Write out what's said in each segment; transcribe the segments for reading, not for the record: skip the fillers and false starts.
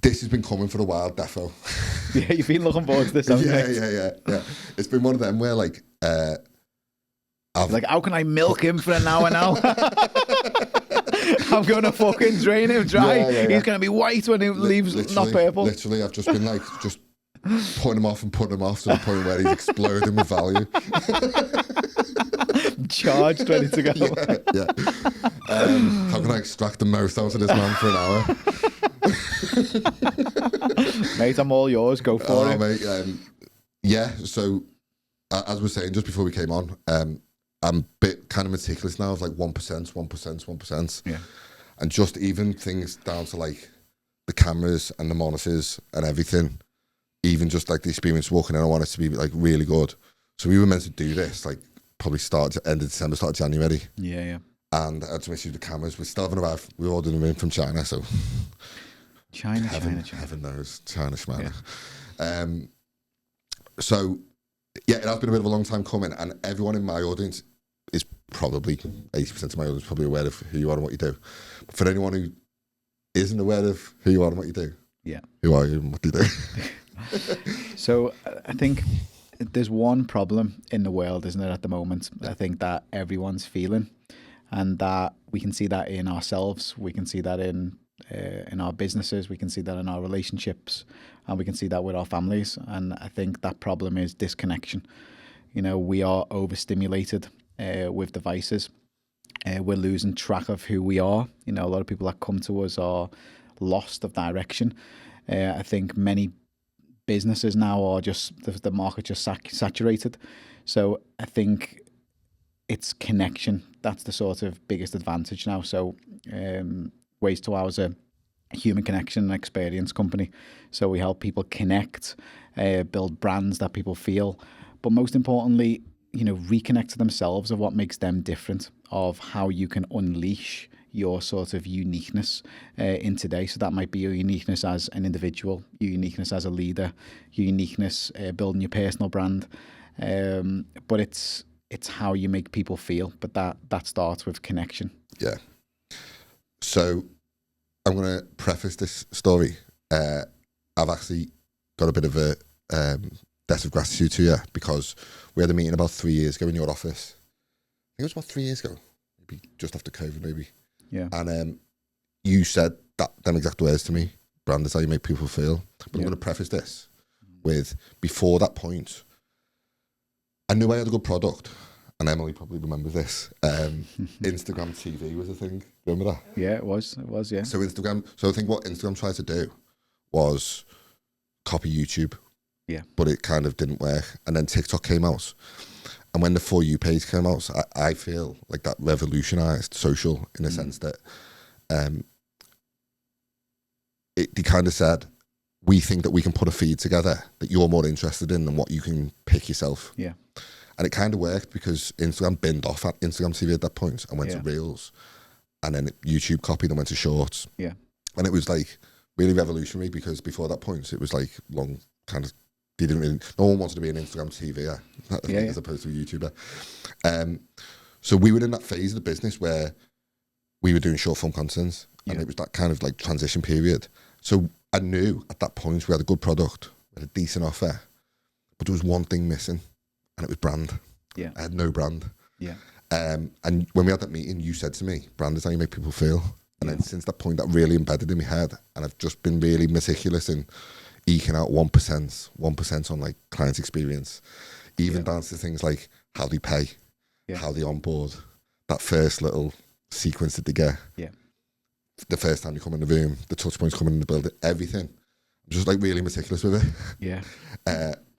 this has been coming for a while, defo. Yeah, you've been looking forward to this, haven't you? Yeah. It's been one of them where like, like, how can I milk him for an hour now? I'm going to fucking drain him dry. Yeah. He's going to be white when he leaves, not purple. Literally, I've just been like, just putting him off to the point where he's exploding with value. Charged, ready to go. Yeah. How can I extract the most out of this man for an hour? Mate, I'm all yours. Go for it. Mate, yeah, so as we were saying just before we came on, I'm a bit kind of meticulous now of like 1%. Yeah. And just even things down to like the cameras and the monitors and everything, even just like the experience walking in, I want it to be like really good. So we were meant to do this like probably end of December, start of January. Yeah. And I had some issues with the cameras. We still haven't arrived. We ordered them in from China, so China. Heaven knows, China schmana. Yeah. So yeah, it has been a bit of a long time coming, and everyone in my audience is probably 80% of my audience is probably aware of who you are and what you do. But for anyone who isn't aware of who you are and what you do, who are you and what do you do? So I think there's one problem in the world, isn't it, at the moment? I think that everyone's feeling, and that we can see that in ourselves, we can see that in our businesses, we can see that in our relationships, and we can see that with our families. And I think that problem is disconnection. You know, we are overstimulated with devices. We're losing track of who we are. You know, a lot of people that come to us are lost of direction. I think many businesses now are just, the market just saturated. So I think it's connection. That's the sort of biggest advantage now. So Ways to Ours a human connection and experience company. So we help people connect, build brands that people feel, but most importantly, you know, reconnect to themselves of what makes them different, of how you can unleash your sort of uniqueness in today. So that might be your uniqueness as an individual, your uniqueness as a leader, your uniqueness building your personal brand. But it's how you make people feel. But that starts with connection. Yeah. So I'm going to preface this story. I've actually got a bit of a debt of gratitude to you, because we had a meeting about 3 years ago in your office. I think it was about 3 years ago, maybe just after COVID, maybe. Yeah. And you said them exact words to me: brand is how you make people feel. But I'm going to preface this with, before that point, I knew I had a good product, and Emily probably remembers this. Instagram TV was a thing. Remember that? Yeah, it was, yeah. So I think what Instagram tried to do was copy YouTube. Yeah. But it kind of didn't work. And then TikTok came out. And when the For You page came out, I feel like that revolutionised social in a sense that they kind of said, we think that we can put a feed together that you're more interested in than what you can pick yourself. Yeah. And it kind of worked, because Instagram binned off at Instagram TV at that point and went to Reels. And then YouTube copied and went to Shorts. Yeah. And it was like really revolutionary, because before that point, it was like long kind of, no one wanted to be an Instagram TV as opposed to a YouTuber. So we were in that phase of the business where we were doing short form content, and it was that kind of like transition period. So I knew at that point we had a good product, we had a decent offer, but there was one thing missing, and it was brand. Yeah. I had no brand. Yeah. And when we had that meeting, you said to me, brand is how you make people feel. And then since that point, that really embedded in my head, and I've just been really meticulous in eking out 1% on like client experience, even down to things like how they pay, how they onboard, that first little sequence that they get, the first time you come in the room, the touch points coming in the building, everything. I'm just like really meticulous with it. Yeah.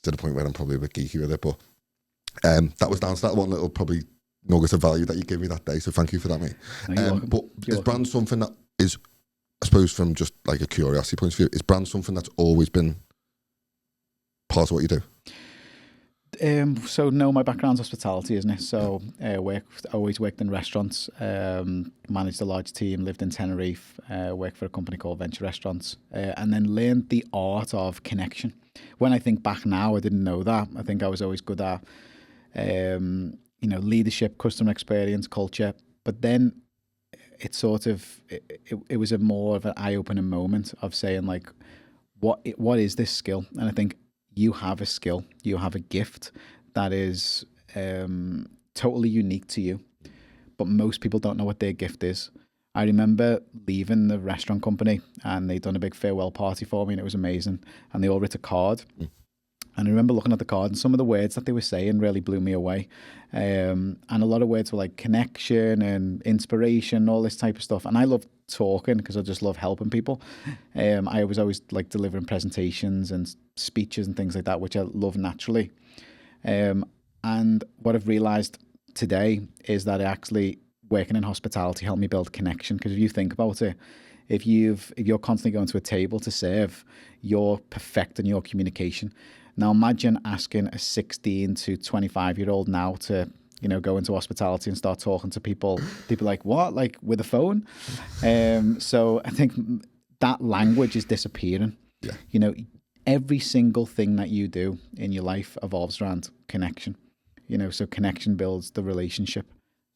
To the point where I'm probably a bit geeky with it, but that was down to that one little probably nugget of value that you gave me that day. So thank you for that, mate. But is brand something that is, I suppose, from just like a curiosity point of view, is brand something that's always been part of what you do? So no, my background's hospitality, isn't it? So always worked in restaurants, managed a large team, lived in Tenerife, worked for a company called Venture Restaurants, and then learned the art of connection. When I think back now, I didn't know that. I think I was always good at, leadership, customer experience, culture. But then it sort of it was a more of an eye-opening moment of saying like, what is this skill? And I think you have a skill, you have a gift that is totally unique to you, but most people don't know what their gift is. I remember leaving the restaurant company and they'd done a big farewell party for me and it was amazing. And they all wrote a card. And I remember looking at the card and some of the words that they were saying really blew me away. And a lot of words were like connection and inspiration, all this type of stuff. And I love talking because I just love helping people. I was always like delivering presentations and speeches and things like that, which I love naturally. And what I've realized today is that actually working in hospitality helped me build connection. Because if you think about it, if you're constantly going to a table to serve, you're perfecting your communication. Now imagine asking a 16 to 25-year-old now to, go into hospitality and start talking to people. People like, what? Like with a phone? So I think that language is disappearing. Yeah. Every single thing that you do in your life evolves around connection. So connection builds the relationship.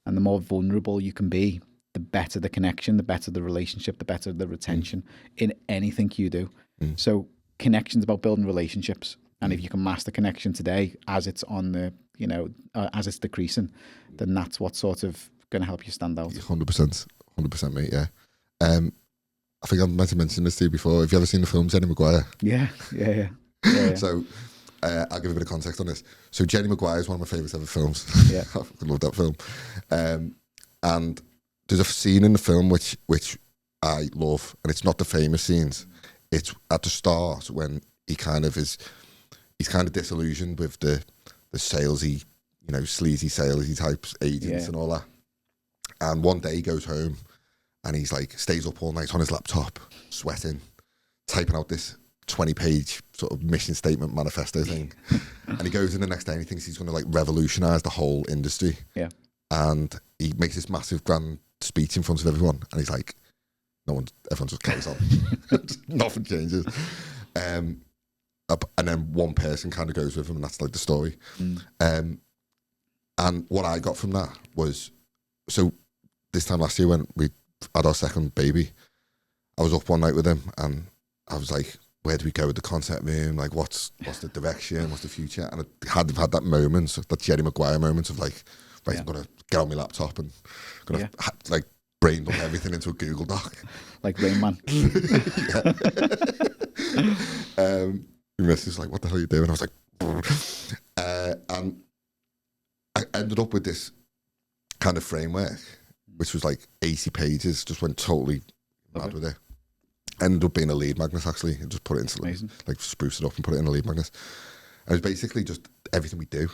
And the more vulnerable you can be, the better the connection, the better the relationship, the better the retention in anything you do. So connection's about building relationships. And if you can master connection today as it's on the, as it's decreasing, then that's what's sort of going to help you stand out. 100%, mate, yeah. I think I meant to mention this to you before. Have you ever seen the film Jenny Maguire? Yeah. So I'll give a bit of context on this. So Jenny Maguire is one of my favourite ever films. Yeah. I love that film. And there's a scene in the film which I love, and it's not the famous scenes. It's at the start when he's kind of disillusioned with the salesy, sleazy salesy types agents and all that. And one day he goes home and he's like stays up all night on his laptop, sweating, typing out this 20-page sort of mission statement manifesto thing. And he goes in the next day and he thinks he's going to like revolutionize the whole industry. Yeah. And he makes this massive grand speech in front of everyone, and he's like, everyone just carries on. Nothing changes. And then one person kind of goes with him, and that's like the story. And what I got from that was, so this time last year when we had our second baby, I was up one night with him and I was like, where do we go with the concept room? Like, what's the direction? What's the future? And I had that moment, that Jerry Maguire moment of like, right, I'm going to get on my laptop and going to like brain dump everything into a Google Doc. Like Rain Man. My missus was like, what the hell are you doing? I was like, and I ended up with this kind of framework, which was like 80 pages, just went totally mad with it. Ended up being a lead magnet, actually, and just put it into like spruce it up and put it in a lead magnet. And it was basically just everything we do.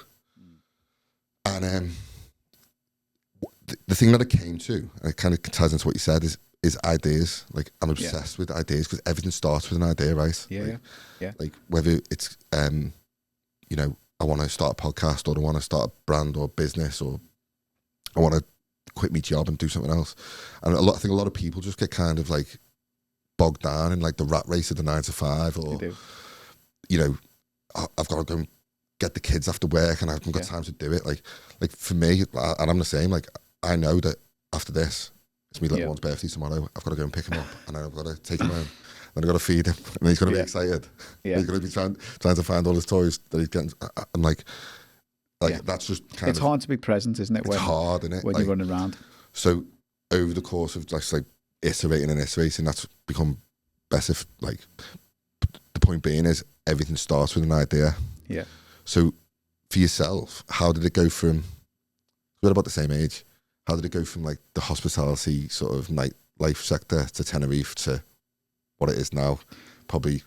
And the thing that I came to, and it kind of ties into what you said, is ideas. Like, I'm obsessed with ideas because everything starts with an idea, right? Yeah. Like whether it's I want to start a podcast, or I want to start a brand or business, or I want to quit my job and do something else. And I think a lot of people just get kind of like bogged down in like the rat race of the 9 to 5, or I've got to go and get the kids after work and I haven't got time to do it. Like for me, and I'm the same, like I know that after this, it's my little one's birthday tomorrow. I've got to go and pick him up, and then I've got to take him home, then I've got to feed him, and he's going to be excited. He's going to be trying to find all his toys that he's getting. I'm like that's just kind it's hard to be present, isn't it? It's hard, isn't it? When you're running around. So over the course of just like iterating, that's become better. Like the point being is everything starts with an idea. Yeah. So for yourself, how did it go from, we're about the same age, how did it go from like the hospitality sort of nightlife sector to Tenerife to what it is now? Probably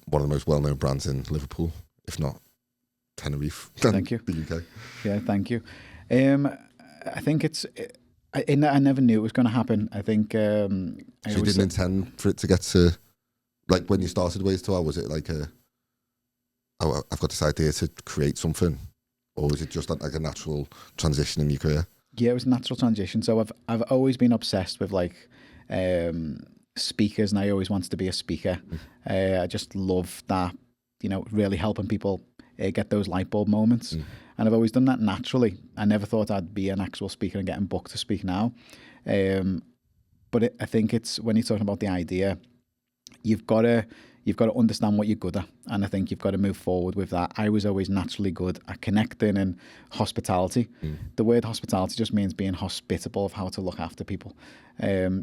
one of the most well-known brands in Liverpool, if not Tenerife. Thank you. The UK. Yeah, thank you. I think I never knew it was going to happen. I think... So you didn't intend for it to get to, like when you started Ways to Wow, was it like I've got this idea to create something, or was it just like a natural transition in your career? Yeah, it was a natural transition. So I've always been obsessed with like speakers, and I always wanted to be a speaker. I just love that, really helping people get those light bulb moments. And I've always done that naturally. I never thought I'd be an actual speaker and getting booked to speak now. But I think it's when you're talking about the idea, you've got to understand what you're good at, and I think you've got to move forward with that. I was always naturally good at connecting and hospitality. The word hospitality just means being hospitable, of how to look after people.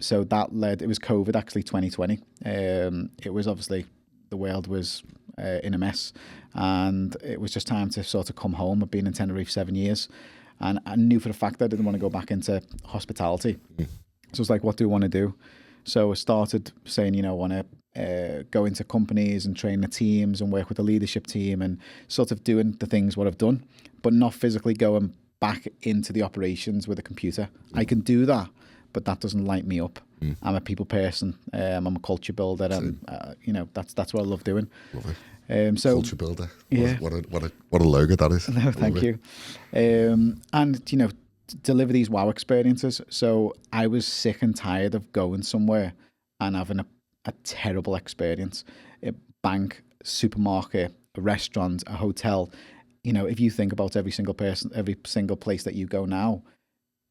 So that led. It was COVID actually, 2020. It was obviously the world was in a mess, and it was just time to sort of come home. I've been in Tenerife 7 years, and I knew for a fact I didn't want to go back into hospitality. So it's like, what do I want to do? So I started saying, I want to go into companies and train the teams and work with the leadership team and sort of doing the things what I've done, but not physically going back into the operations with a computer. I can do that, but that doesn't light me up. I'm a people person. I'm a culture builder. That's what I love doing. Love it. So culture builder. Yeah. What a logo that is. No, thank you. And deliver these wow experiences. So I was sick and tired of going somewhere and having a terrible experience. A bank, supermarket, a restaurant, a hotel. If you think about every single place that you go now,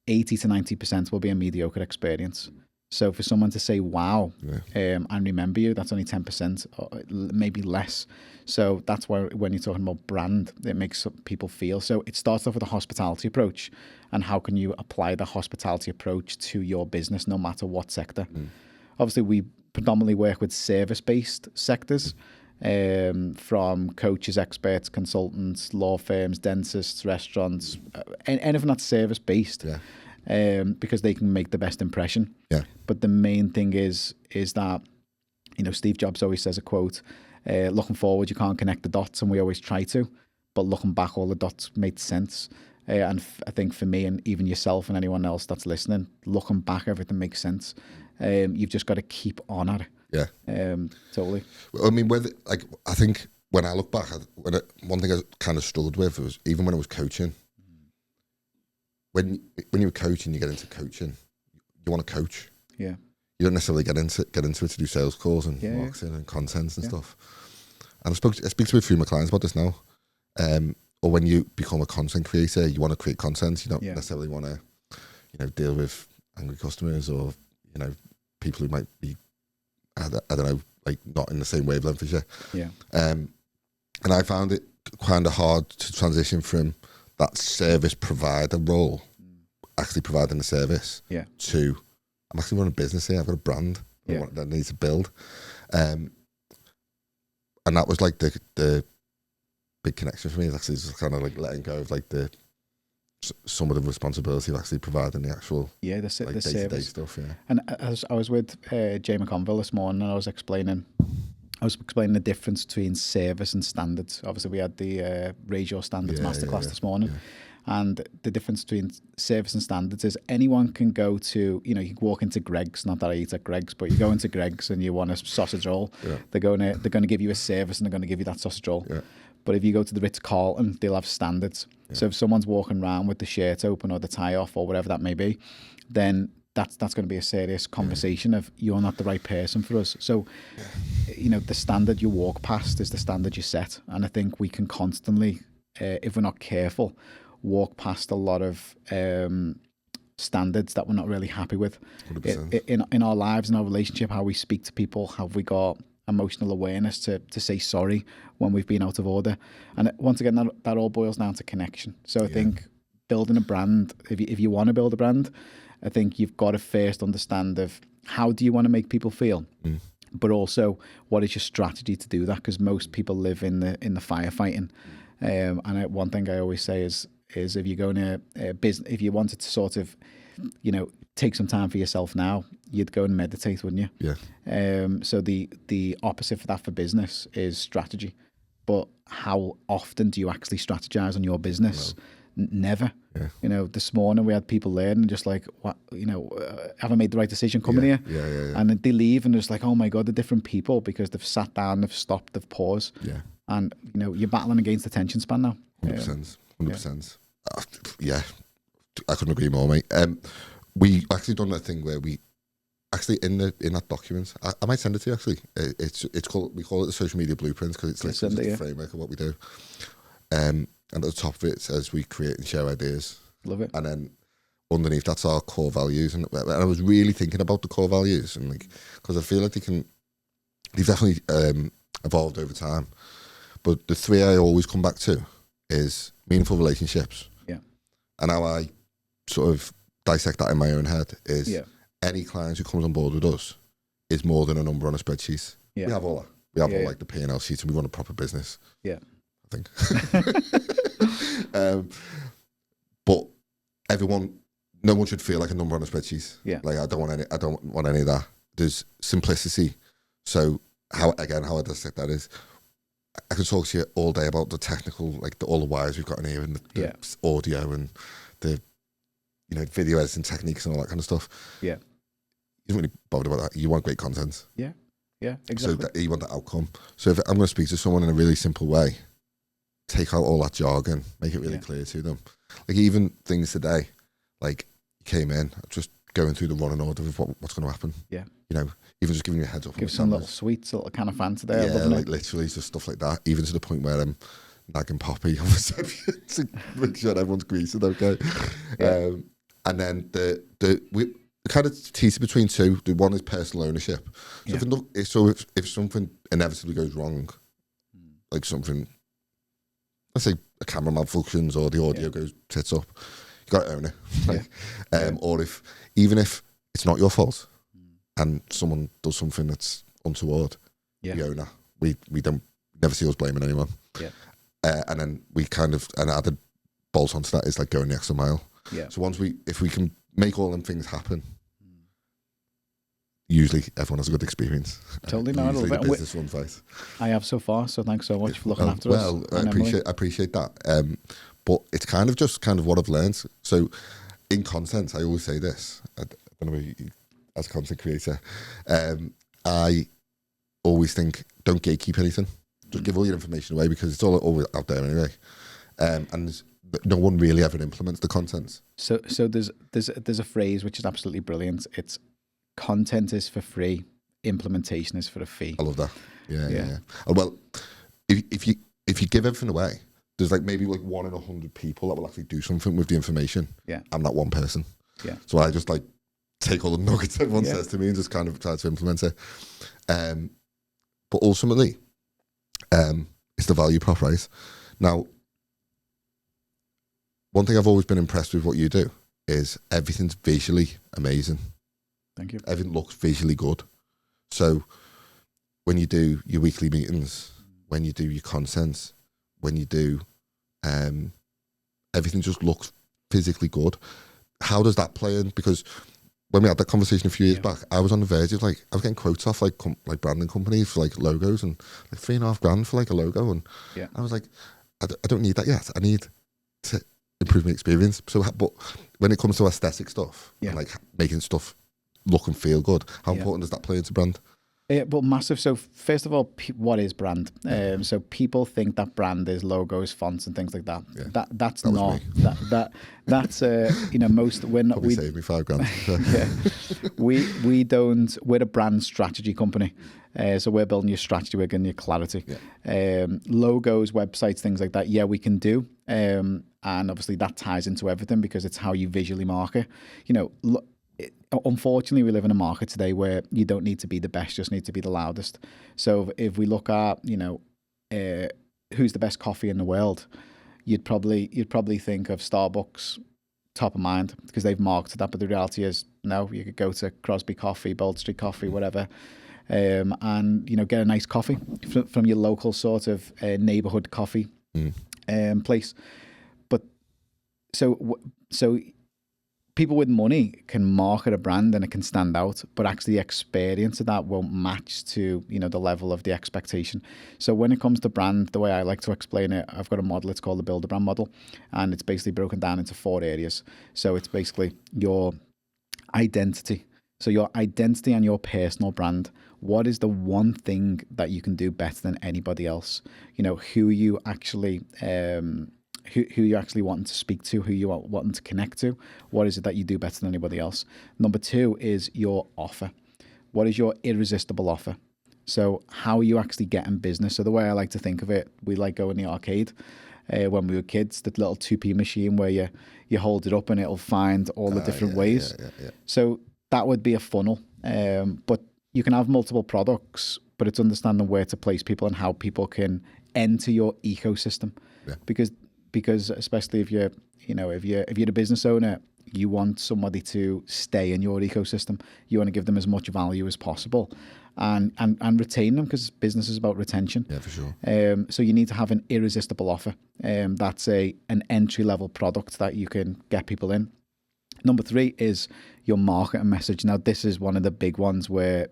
80 to 90% will be a mediocre experience. So for someone to say wow, and remember you, that's only 10% or maybe less. So that's why when you're talking about brand, it makes people feel. So it starts off with a hospitality approach, and how can you apply the hospitality approach to your business, no matter what sector. Obviously, we predominantly work with service-based sectors, from coaches, experts, consultants, law firms, dentists, restaurants, anything that's service-based. Because they can make the best impression. But the main thing is that, Steve Jobs always says a quote, looking forward, you can't connect the dots, and we always try to, but looking back, all the dots made sense. And I think for me, and even yourself and anyone else that's listening, looking back, everything makes sense. You've just got to keep on at it. Totally. I mean, I think when I look back, one thing I kind of struggled with was, even when I was coaching, when you were coaching, you get into coaching, you want to coach. You don't necessarily get into it to do sales calls and marketing and content and stuff. And I speak to a few of my clients about this now. Or when you become a content creator, you want to create content. You don't necessarily want to, deal with angry customers or, people who might be, I don't know, like not in the same wavelength as you. And I found it kind of hard to transition from that service provider role, actually providing the service, to I'm actually running a business here. I've got a brand that I need to build, and that was like the big connection for me. Is actually just kind of like letting go of like some of the responsibility of actually providing the actual the day-to-day stuff. And as I was with Jay McConville this morning, and I was explaining the difference between service and standards. Obviously, we had the Raise Your Standards masterclass this morning. And the difference between service and standards is anyone can go to, you can walk into Greg's, not that I eat at Greg's, but you go into Greg's and you want a sausage roll. They're going to give you a service and they're going to give you that sausage roll. But if you go to the Ritz-Carlton, they'll have standards. So if someone's walking around with the shirt open or the tie off or whatever that may be, then that's going to be a serious conversation of, you're not the right person for us. So, the standard you walk past is the standard you set. And I think we can constantly, if we're not careful, walk past a lot of standards that we're not really happy with. In our lives, in our relationship, how we speak to people. Have we got emotional awareness to say sorry when we've been out of order? And once again, that all boils down to connection. So I think building a brand, if you want to build a brand, I think you've got to first understand of how do you want to make people feel, but also what is your strategy to do that? Because most people live in the firefighting. And one thing I always say is if you're going to business, if you wanted to sort of, take some time for yourself now, you'd go and meditate, wouldn't you? So the opposite for that for business is strategy. But how often do you actually strategize on your business? Never. This morning we had people there and just like, what, have I made the right decision coming here? And then they leave and it's like, oh my God, they're different people because they've sat down, they've stopped, they've paused. And, you're battling against attention span now. 100%. I couldn't agree more, mate. We actually done that thing where we actually in that document. I might send it to you. Actually, we call it the social media blueprints because it's literally just a framework of what we do. And at the top of it says we create and share ideas. Love it. And then underneath that's our core values, and I was really thinking about the core values, and like, because I feel like they've definitely evolved over time, but the three I always come back to is meaningful relationships. Yeah. And how I sort of dissect that in my own head is any client who comes on board with us is more than a number on a spreadsheet. We have all that. We have all like the P&L sheets, and we run a proper business. Yeah, I think. But no one should feel like a number on a spreadsheet. Yeah, like I don't want any of that. There's simplicity. So how I dissect that is, I could talk to you all day about the technical, like all the wires we've got in here, and the audio, and the video editing techniques and all that kind of stuff. Yeah, you don't really bother about that. You want great content. Yeah, exactly. So you want that outcome. So if I'm going to speak to someone in a really simple way, take out all that jargon, make it really clear to them. Like even things today, like you came in, just going through the running order of what's going to happen. Yeah, even just giving you a heads up. Give some little sweets, a little can of Fanta there. Yeah, like literally just stuff like that. Even to the point where I'm nagging Poppy on reception to make sure everyone's greased, okay. Yeah. And then we kind of tease it between two. The one is personal ownership. So if something inevitably goes wrong, like something, let's say a camera malfunctions or the audio goes tits up, you got to own it. Or even if it's not your fault and someone does something that's untoward, the owner, we don't never see us blaming anyone. Yeah. And then we kind of, and added bolt onto that is like going the extra mile. Yeah. So if we can make all them things happen, usually everyone has a good experience. Totally, usually the business runs right. I have so far, so thanks so much for looking after us. Well, I appreciate that. But it's kind of what I've learned. So in content, I always say this. I don't know, as a content creator, I always think don't gatekeep anything. Just give all your information away, because it's all out there anyway. And no one really ever implements the content. So there's a phrase which is absolutely brilliant. It's content is for free, implementation is for a fee. I love that. Yeah. Well, if you give everything away, there's like maybe like 1 in 100 people that will actually do something with the information. Yeah. I'm that one person. Yeah. So I just like take all the nuggets everyone says to me and just kind of try to implement it. But ultimately, it's the value prop, right? Now, one thing I've always been impressed with what you do is everything's visually amazing. Thank you. Everything looks visually good. So when you do your weekly meetings, when you do your content, when you do everything just looks physically good. How does that play in? Because when we had that conversation a few years back, I was on the verge of I was getting quotes off like branding companies for like logos, and like $3,500 for like a logo, and I was like, I don't need that yet. I need to improve my experience. So, but when it comes to aesthetic stuff, and like making stuff look and feel good, how important does that play into brand? Well, massive. So first of all, what is brand? So people think that brand is logos, fonts, and things like that. Yeah. That's not. That's most. We're not. Probably saved me $5,000. We don't. We're a brand strategy company. So we're building your strategy. We're getting your clarity. Yeah. Logos, websites, things like that. Yeah, we can do. And obviously that ties into everything, because it's how you visually market. Unfortunately, we live in a market today where you don't need to be the best, just need to be the loudest. So if we look at, who's the best coffee in the world, you'd probably think of Starbucks top of mind, because they've marketed that. But the reality is, no, you could go to Crosby Coffee, Bold Street Coffee, whatever, and get a nice coffee from your local sort of neighborhood coffee place. But so people with money can market a brand and it can stand out, but actually the experience of that won't match to, the level of the expectation. So when it comes to brand, the way I like to explain it, I've got a model, it's called the Build a Brand model, and it's basically broken down into 4 areas. So it's basically your identity. So your identity and your personal brand. What is the one thing that you can do better than anybody else? Who you actually... who you actually wanting to speak to, who you are wanting to connect to. What is it that you do better than anybody else? Number 2 is your offer. What is your irresistible offer? So how are you actually getting business? So the way I like to think of it, we like going to the arcade. when we were kids, the little 2p machine where you hold it up and it'll find all the different ways. So that would be a funnel. But you can have multiple products, but it's understanding where to place people and how people can enter your ecosystem. Because especially if you're a business owner, you want somebody to stay in your ecosystem. You want to give them as much value as possible, and retain them, because business is about retention. Yeah, for sure. So you need to have an irresistible offer. That's an entry level product that you can get people in. Number 3 is your marketing message. Now, this is one of the big ones where,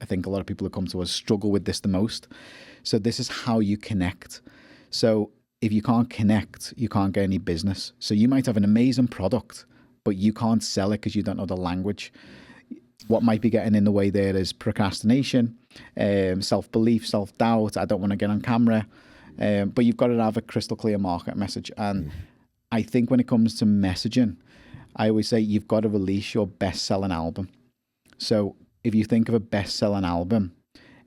I think a lot of people who come to us struggle with this the most. So this is how you connect. So if you can't connect, you can't get any business. So you might have an amazing product, but you can't sell it because you don't know the language. What might be getting in the way there is procrastination, self-belief, self-doubt. I don't want to get on camera. But you've got to have a crystal clear market message. And I think when it comes to messaging, I always say you've got to release your best-selling album. So if you think of a best-selling album,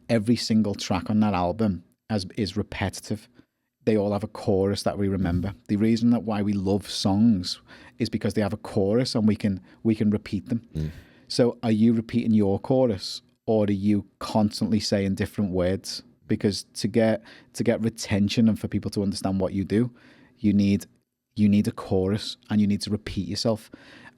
every single track on that album is repetitive. They all have a chorus that we remember. The reason that why we love songs is because they have a chorus and we can repeat them. So are you repeating your chorus, or are you constantly saying different words? Because to get retention and for people to understand what you do, you need a chorus and you need to repeat yourself.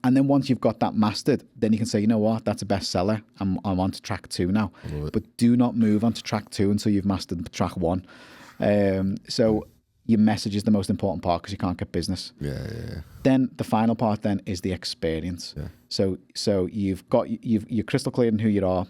And then once you've got that mastered, then you can say, you know what, that's a bestseller. I'm on to track 2 now. But do not move on to track 2 until you've mastered track 1. So your message is the most important part, because you can't get business. Then the final part then is the experience. So you're crystal clear in who you are.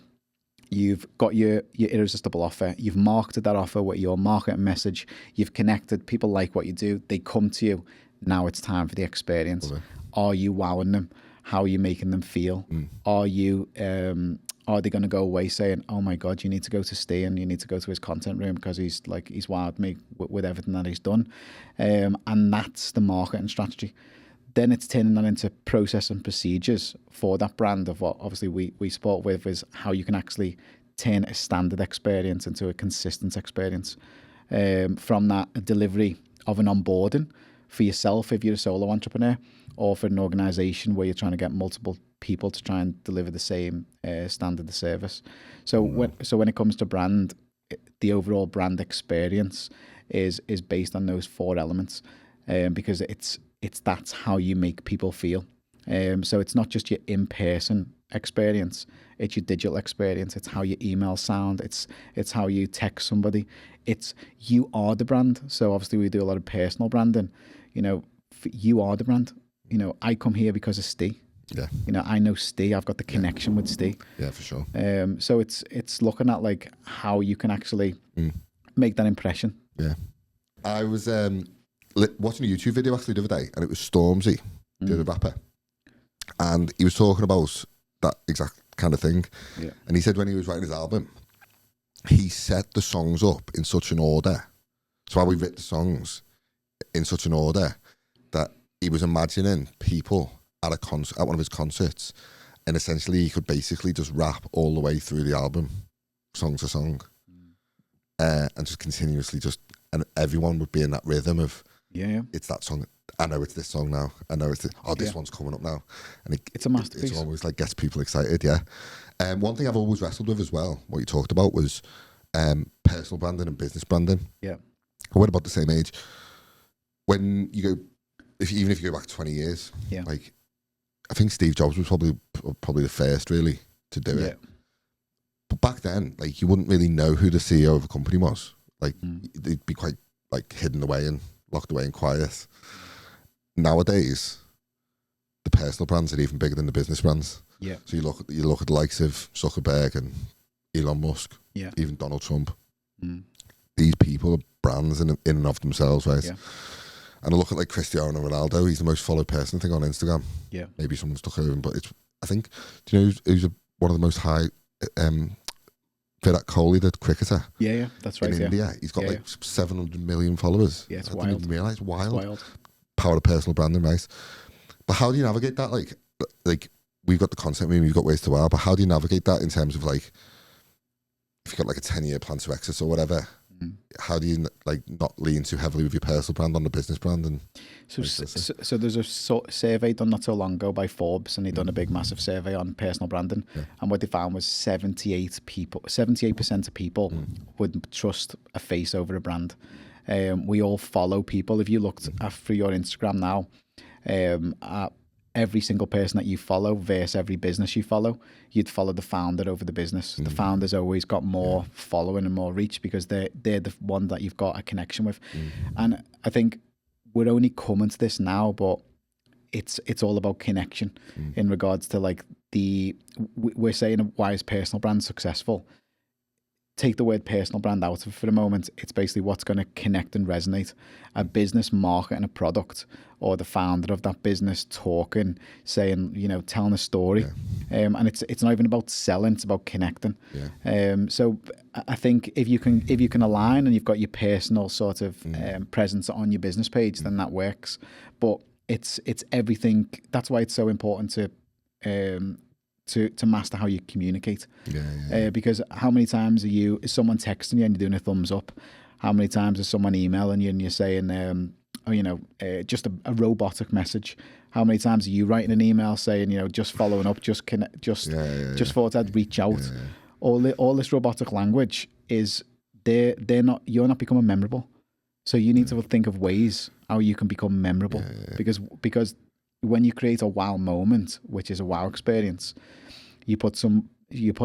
You've got your irresistible offer. You've marketed that offer with your marketing message. You've connected. People like what you do. They come to you. Now it's time for the experience. Are you wowing them? How are you making them feel? Are they going to go away saying, oh my God, you need to go to Steve and you need to go to his content room because he's wowed me with everything that he's done. And that's the marketing strategy. Then it's turning that into process and procedures for that brand of what obviously we support with, is how you can actually turn a standard experience into a consistent experience. From that, a delivery of an onboarding for yourself if you're a solo entrepreneur, or for an organization where you're trying to get multiple people to try and deliver the same standard of service. So when it comes to brand, the overall brand experience is based on those 4 elements, because that's how you make people feel. So it's not just your in-person experience, it's your digital experience. It's how your emails sound. It's how you text somebody. You are the brand. So obviously we do a lot of personal branding. You are the brand. I come here because of Steve. I know Steve. I've got the connection with Steve. Yeah, for sure. So it's looking at like how you can actually make that impression. Yeah. I was watching a YouTube video actually the other day, and it was Stormzy, the other rapper, and he was talking about that exact kind of thing. And he said when he was writing his album, he set the songs up in such an order. So how we wrote the songs in such an order that he was imagining people at one of his concerts, and essentially he could basically just rap all the way through the album, song to song, and just continuously and everyone would be in that rhythm of it's that song. I know it's this song now. I know it's this. Oh, this one's coming up now, and it's a masterpiece. It's always like gets people excited. One thing I've always wrestled with as well, what you talked about, was personal branding and business branding. We're about the same age. When you go, even if you go back 20 years, like I think Steve Jobs was probably the first really to do it. But back then, like you wouldn't really know who the CEO of a company was. Like they'd be quite like hidden away and locked away and quiet. Nowadays, the personal brands are even bigger than the business brands. So you look at the likes of Zuckerberg and Elon Musk, even Donald Trump. These people are brands in and of themselves, right? And I look at like Cristiano Ronaldo. He's the most followed person, I think, on Instagram. Maybe someone's took over him, but I think, do you know who's one of the most high? Virat Kohli, the cricketer. That's right. In India, he's got like 700 million followers. It's I wild. didn't even realise. Wild. Power of personal branding, right? But how do you navigate that? Like we've got the concept, we've got ways to wow, but how do you navigate that in terms of like, if you've got like a 10-year plan to exit or whatever, how do you like not lean too heavily with your personal brand on the business brand? And so there's a survey done not so long ago by Forbes, and they done a big massive survey on personal branding, and what they found was 78% of people would trust a face over a brand. We all follow people. If you looked through your Instagram now, at every single person that you follow versus every business you follow, you'd follow the founder over the business. The founder's always got more following and more reach because they're the one that you've got a connection with. And I think we're only coming to this now, but it's all about connection in regards to like we're saying why is personal brand successful? Take the word personal brand out of it for a moment. It's basically what's going to connect and resonate. A business marketing a product, or the founder of that business talking, saying, telling a story. And it's not even about selling, it's about connecting. So I think if you can align and you've got your personal sort of presence on your business page, then that works. But it's everything. That's why it's so important to master how you communicate. Because how many times is someone texting you and you're doing a thumbs up? How many times is someone emailing you and you're saying, just a robotic message? How many times are you writing an email saying, just following up, just thought I'd reach out? All this robotic language is you're not becoming memorable. So you need to think of ways how you can become memorable, because when you create a wow moment, which is a wow experience, you put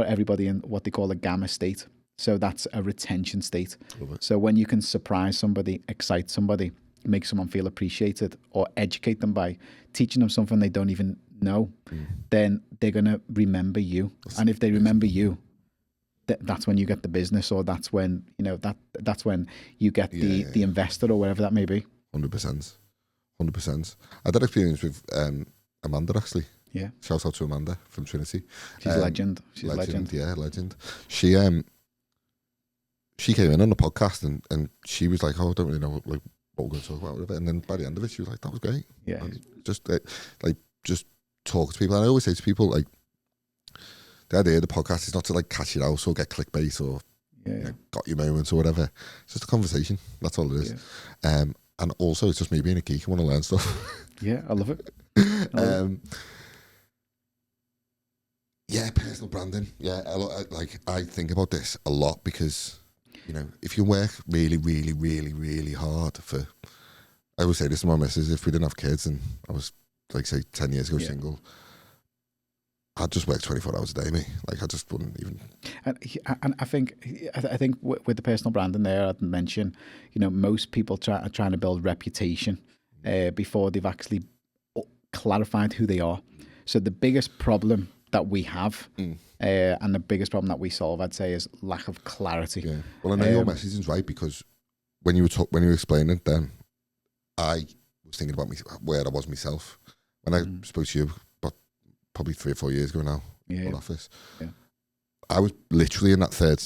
everybody in what they call a gamma state. So that's a retention state. So when you can surprise somebody, excite somebody, make someone feel appreciated, or educate them by teaching them something they don't even know, then they're going to remember you. And if they remember you, that's when you get the business, or that's when, that's when you get the investor, or whatever that may be. 100%. I had that experience with Amanda, actually. Yeah. Shout out to Amanda from Trinity. She's a legend. She's legend. Yeah, legend. She came in on the podcast and she was like, "Oh, I don't really know what we're going to talk about with it." And then by the end of it, she was like, "That was great." Yeah. And just talk to people. And I always say to people, like, the idea of the podcast is not to like catch you out or get clickbait or got your moments or whatever. It's just a conversation. That's all it is. Yeah. And also, it's just me being a geek. I want to learn stuff. Yeah, I love it. Personal branding. Yeah, I think about this a lot because, if you work really, really, really, really hard for... I always say this to my missus, if we didn't have kids and I was, like, say, 10 years ago single, I'd just work 24 hours a day, mate. Like, I just wouldn't even... And I think with the personal branding there, I'd mention, most people are trying to build reputation before they've actually clarified who they are. So the biggest problem that we have and the biggest problem that we solve, I'd say, is lack of clarity. Yeah. Well, I know your messaging's right, because when you were explaining it then, I was thinking about where I was myself. When I spoke to you probably 3 or 4 years ago now, in office. Yeah. I was literally in that third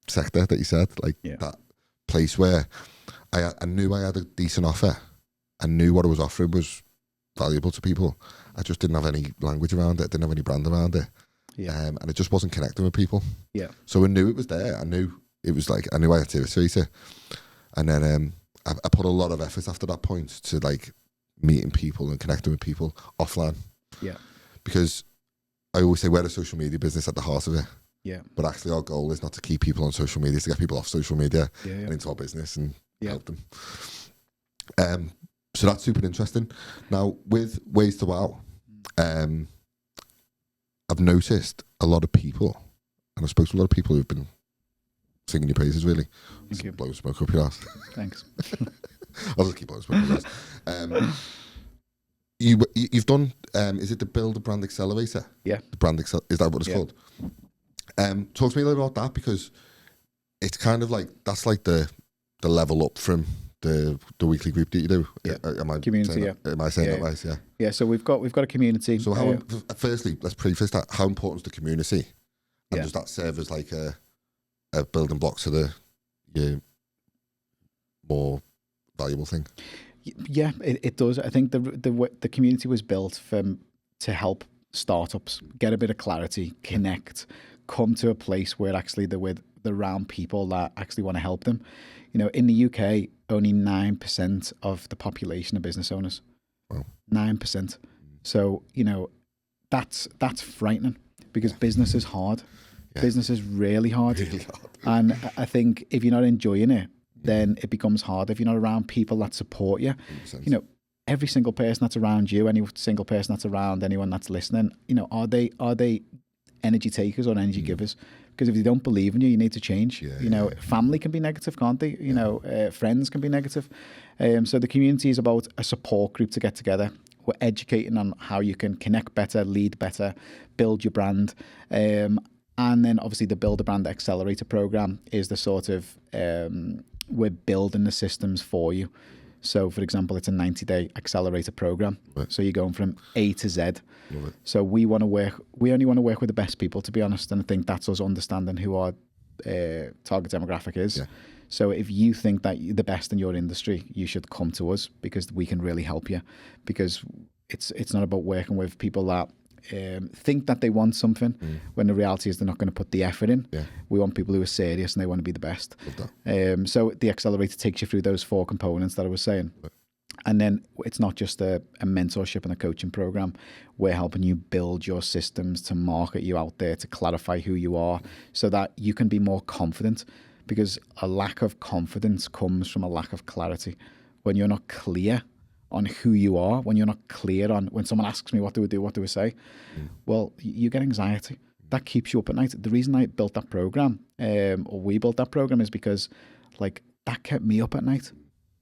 sector that you said, like that place where I knew I had a decent offer. I knew what I was offering was valuable to people. I just didn't have any language around it. I didn't have any brand around it. Yeah. And it just wasn't connecting with people. Yeah. So I knew it was there. I knew it was like, I knew I had to illustrate it. And then I put a lot of effort after that point to like meeting people and connecting with people offline. Yeah. Because I always say we're a social media business at the heart of it. Yeah. But actually our goal is not to keep people on social media, it's to get people off social media and into our business and help them. So that's super interesting. Now with Ways to Wow, I've noticed a lot of people, and I've spoken to a lot of people who've been singing your praises, really. Thank you. Blowing smoke up your ass. Thanks. I'll just keep blowing smoke up your ass. You've done, is it the Build a Brand Accelerator? Yeah. Is that what it's called? Talk to me a little about that, because it's kind of like, that's like the level up from the weekly group that you do. Yeah. Am I community, am I saying that right? Yeah. Yeah, so we've got a community. So how, firstly, let's preface that. How important is the community? And does that serve as like a building block to your more valuable thing? Yeah, it does. I think the community was built to help startups get a bit of clarity, connect, come to a place where actually they're around people that actually want to help them. You know, in the UK, only 9% of the population are business owners. Wow. 9%. So, you know, that's frightening, because business is hard. Yeah. Business is really hard. Really hard. And I think if you're not enjoying it, then it becomes hard. If you're not around people that support you, 100%. you know, every single person that's around you, any single person that's around anyone that's listening, you know, are they energy takers or energy givers? Because if they don't believe in you, you need to change. Yeah, you know, family can be negative, can't they? You know, friends can be negative. So the community is about a support group to get together. We're educating on how you can connect better, lead better, build your brand. And then obviously the Build a Brand Accelerator program is the sort of, we're building the systems for you. So for example, it's a 90-day accelerator program. Right. So you're going from A to Z. Love it. So we only want to work with the best people, to be honest. And I think that's us understanding who our target demographic is. Yeah. So if you think that you're the best in your industry, you should come to us, because we can really help you. Because it's not about working with people that think that they want something when the reality is they're not going to put the effort in. Yeah. We want people who are serious and they want to be the best. Love that. So the accelerator takes you through those 4 components that I was saying. Right. And then it's not just a mentorship and a coaching program. We're helping you build your systems to market you out there, to clarify who you are, so that you can be more confident, because a lack of confidence comes from a lack of clarity. When you're not clear on who you are, when you're not clear on, when someone asks me, what do we do, what do we say? Well, you get anxiety. That keeps you up at night. The reason I built that program, or we built that program, is because like that kept me up at night.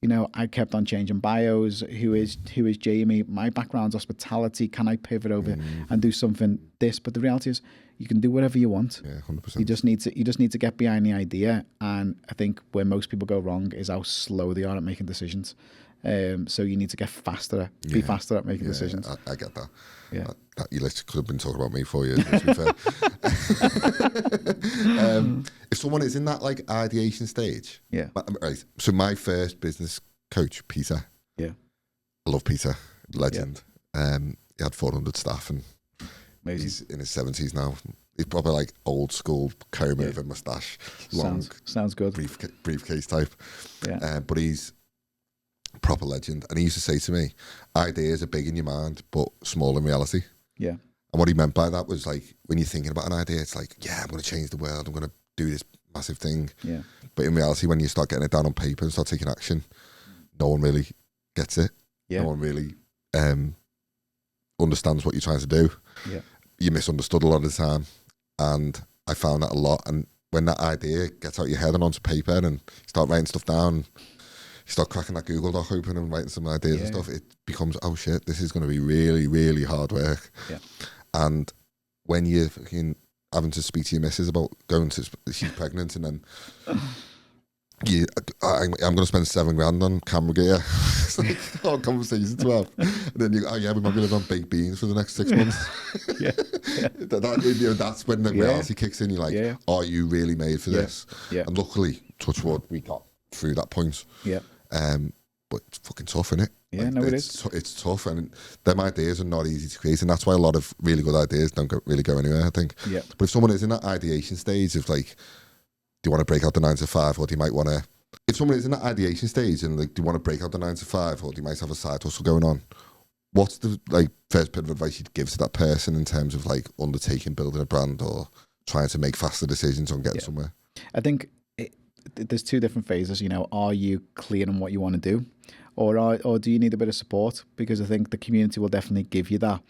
You know, I kept on changing bios. Who is Jamie? My background's hospitality. Can I pivot over and do something this? But the reality is, you can do whatever you want. Yeah, 100%. You just need to get behind the idea. And I think where most people go wrong is how slow they are at making decisions. So you need to get faster, be faster at making decisions. I get that. Yeah. That you literally could have been talking about me for years, to be fair. If someone is in that like ideation stage, right. So my first business coach, Peter. Yeah. I love Peter, legend. He had 400 staff, and Amazing. he's in his 70s now. He's probably like old school comb over mustache, long, sounds good. briefcase type. Yeah. But he's proper legend, and he used to say to me, ideas are big in your mind but small in reality. Yeah. And what he meant by that was like, when you're thinking about an idea, it's like, yeah, I'm going to change the world, I'm going to do this massive thing. Yeah. But in reality, when you start getting it down on paper and start taking action, no one really gets it. Yeah. No one really understands what you're trying to do. Yeah. You're misunderstood a lot of the time, and I found that a lot. And when that idea gets out your head and onto paper, and you start writing stuff down, you start cracking that Google Doc open and writing some ideas and stuff, it becomes, oh shit, this is going to be really, really hard work. Yeah. And when you're fucking having to speak to your missus about going to, she's pregnant, and then I'm going to spend $7,000 on camera gear. It's like hard conversation to have. And then you go, oh yeah, we might be living on baked beans for the next 6 months. That's when the reality kicks in. You're like, are you really made for this? Yeah. And luckily, touch wood, we got through that point. Yeah. But it's fucking tough, isn't it? Yeah, like, it is. It's tough, and them ideas are not easy to create, and that's why a lot of really good ideas don't really go anywhere, I think. Yeah. But if someone is in that ideation stage of like, do you want to break out the 9 to 5, or do you might want to? If someone is in that ideation stage and like, do you want to break out the 9 to 5, or do you might have a side hustle going on? What's the like first bit of advice you'd give to that person in terms of like undertaking, building a brand, or trying to make faster decisions on getting somewhere? I think there's 2 different phases. You know, are you clear on what you want to do, or do you need a bit of support? Because I think the community will definitely give you that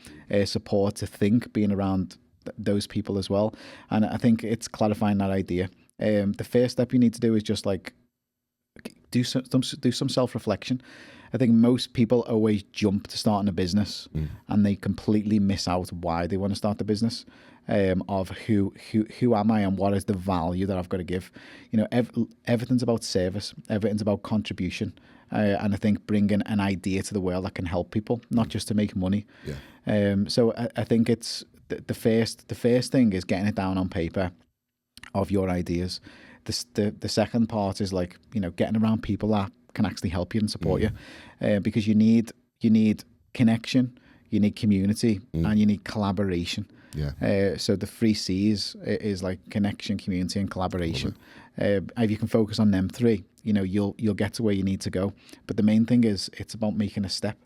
support to think, being around those people as well. And I think it's clarifying that idea. The first step you need to do is just like do some self-reflection. I think most people always jump to starting a business, and they completely miss out why they want to start the business. Of who am I and what is the value that I've got to give. You know, everything's about service, everything's about contribution, and I think bringing an idea to the world that can help people, not just to make money. Yeah. So I think it's the first thing is getting it down on paper of your ideas. The second part is like, you know, getting around people that can actually help you and support you, because you need connection, you need community, and you need collaboration. Yeah. So the three C's is like connection, community, and collaboration. If you can focus on them three, you'll get to where you need to go. But the main thing is it's about making a step.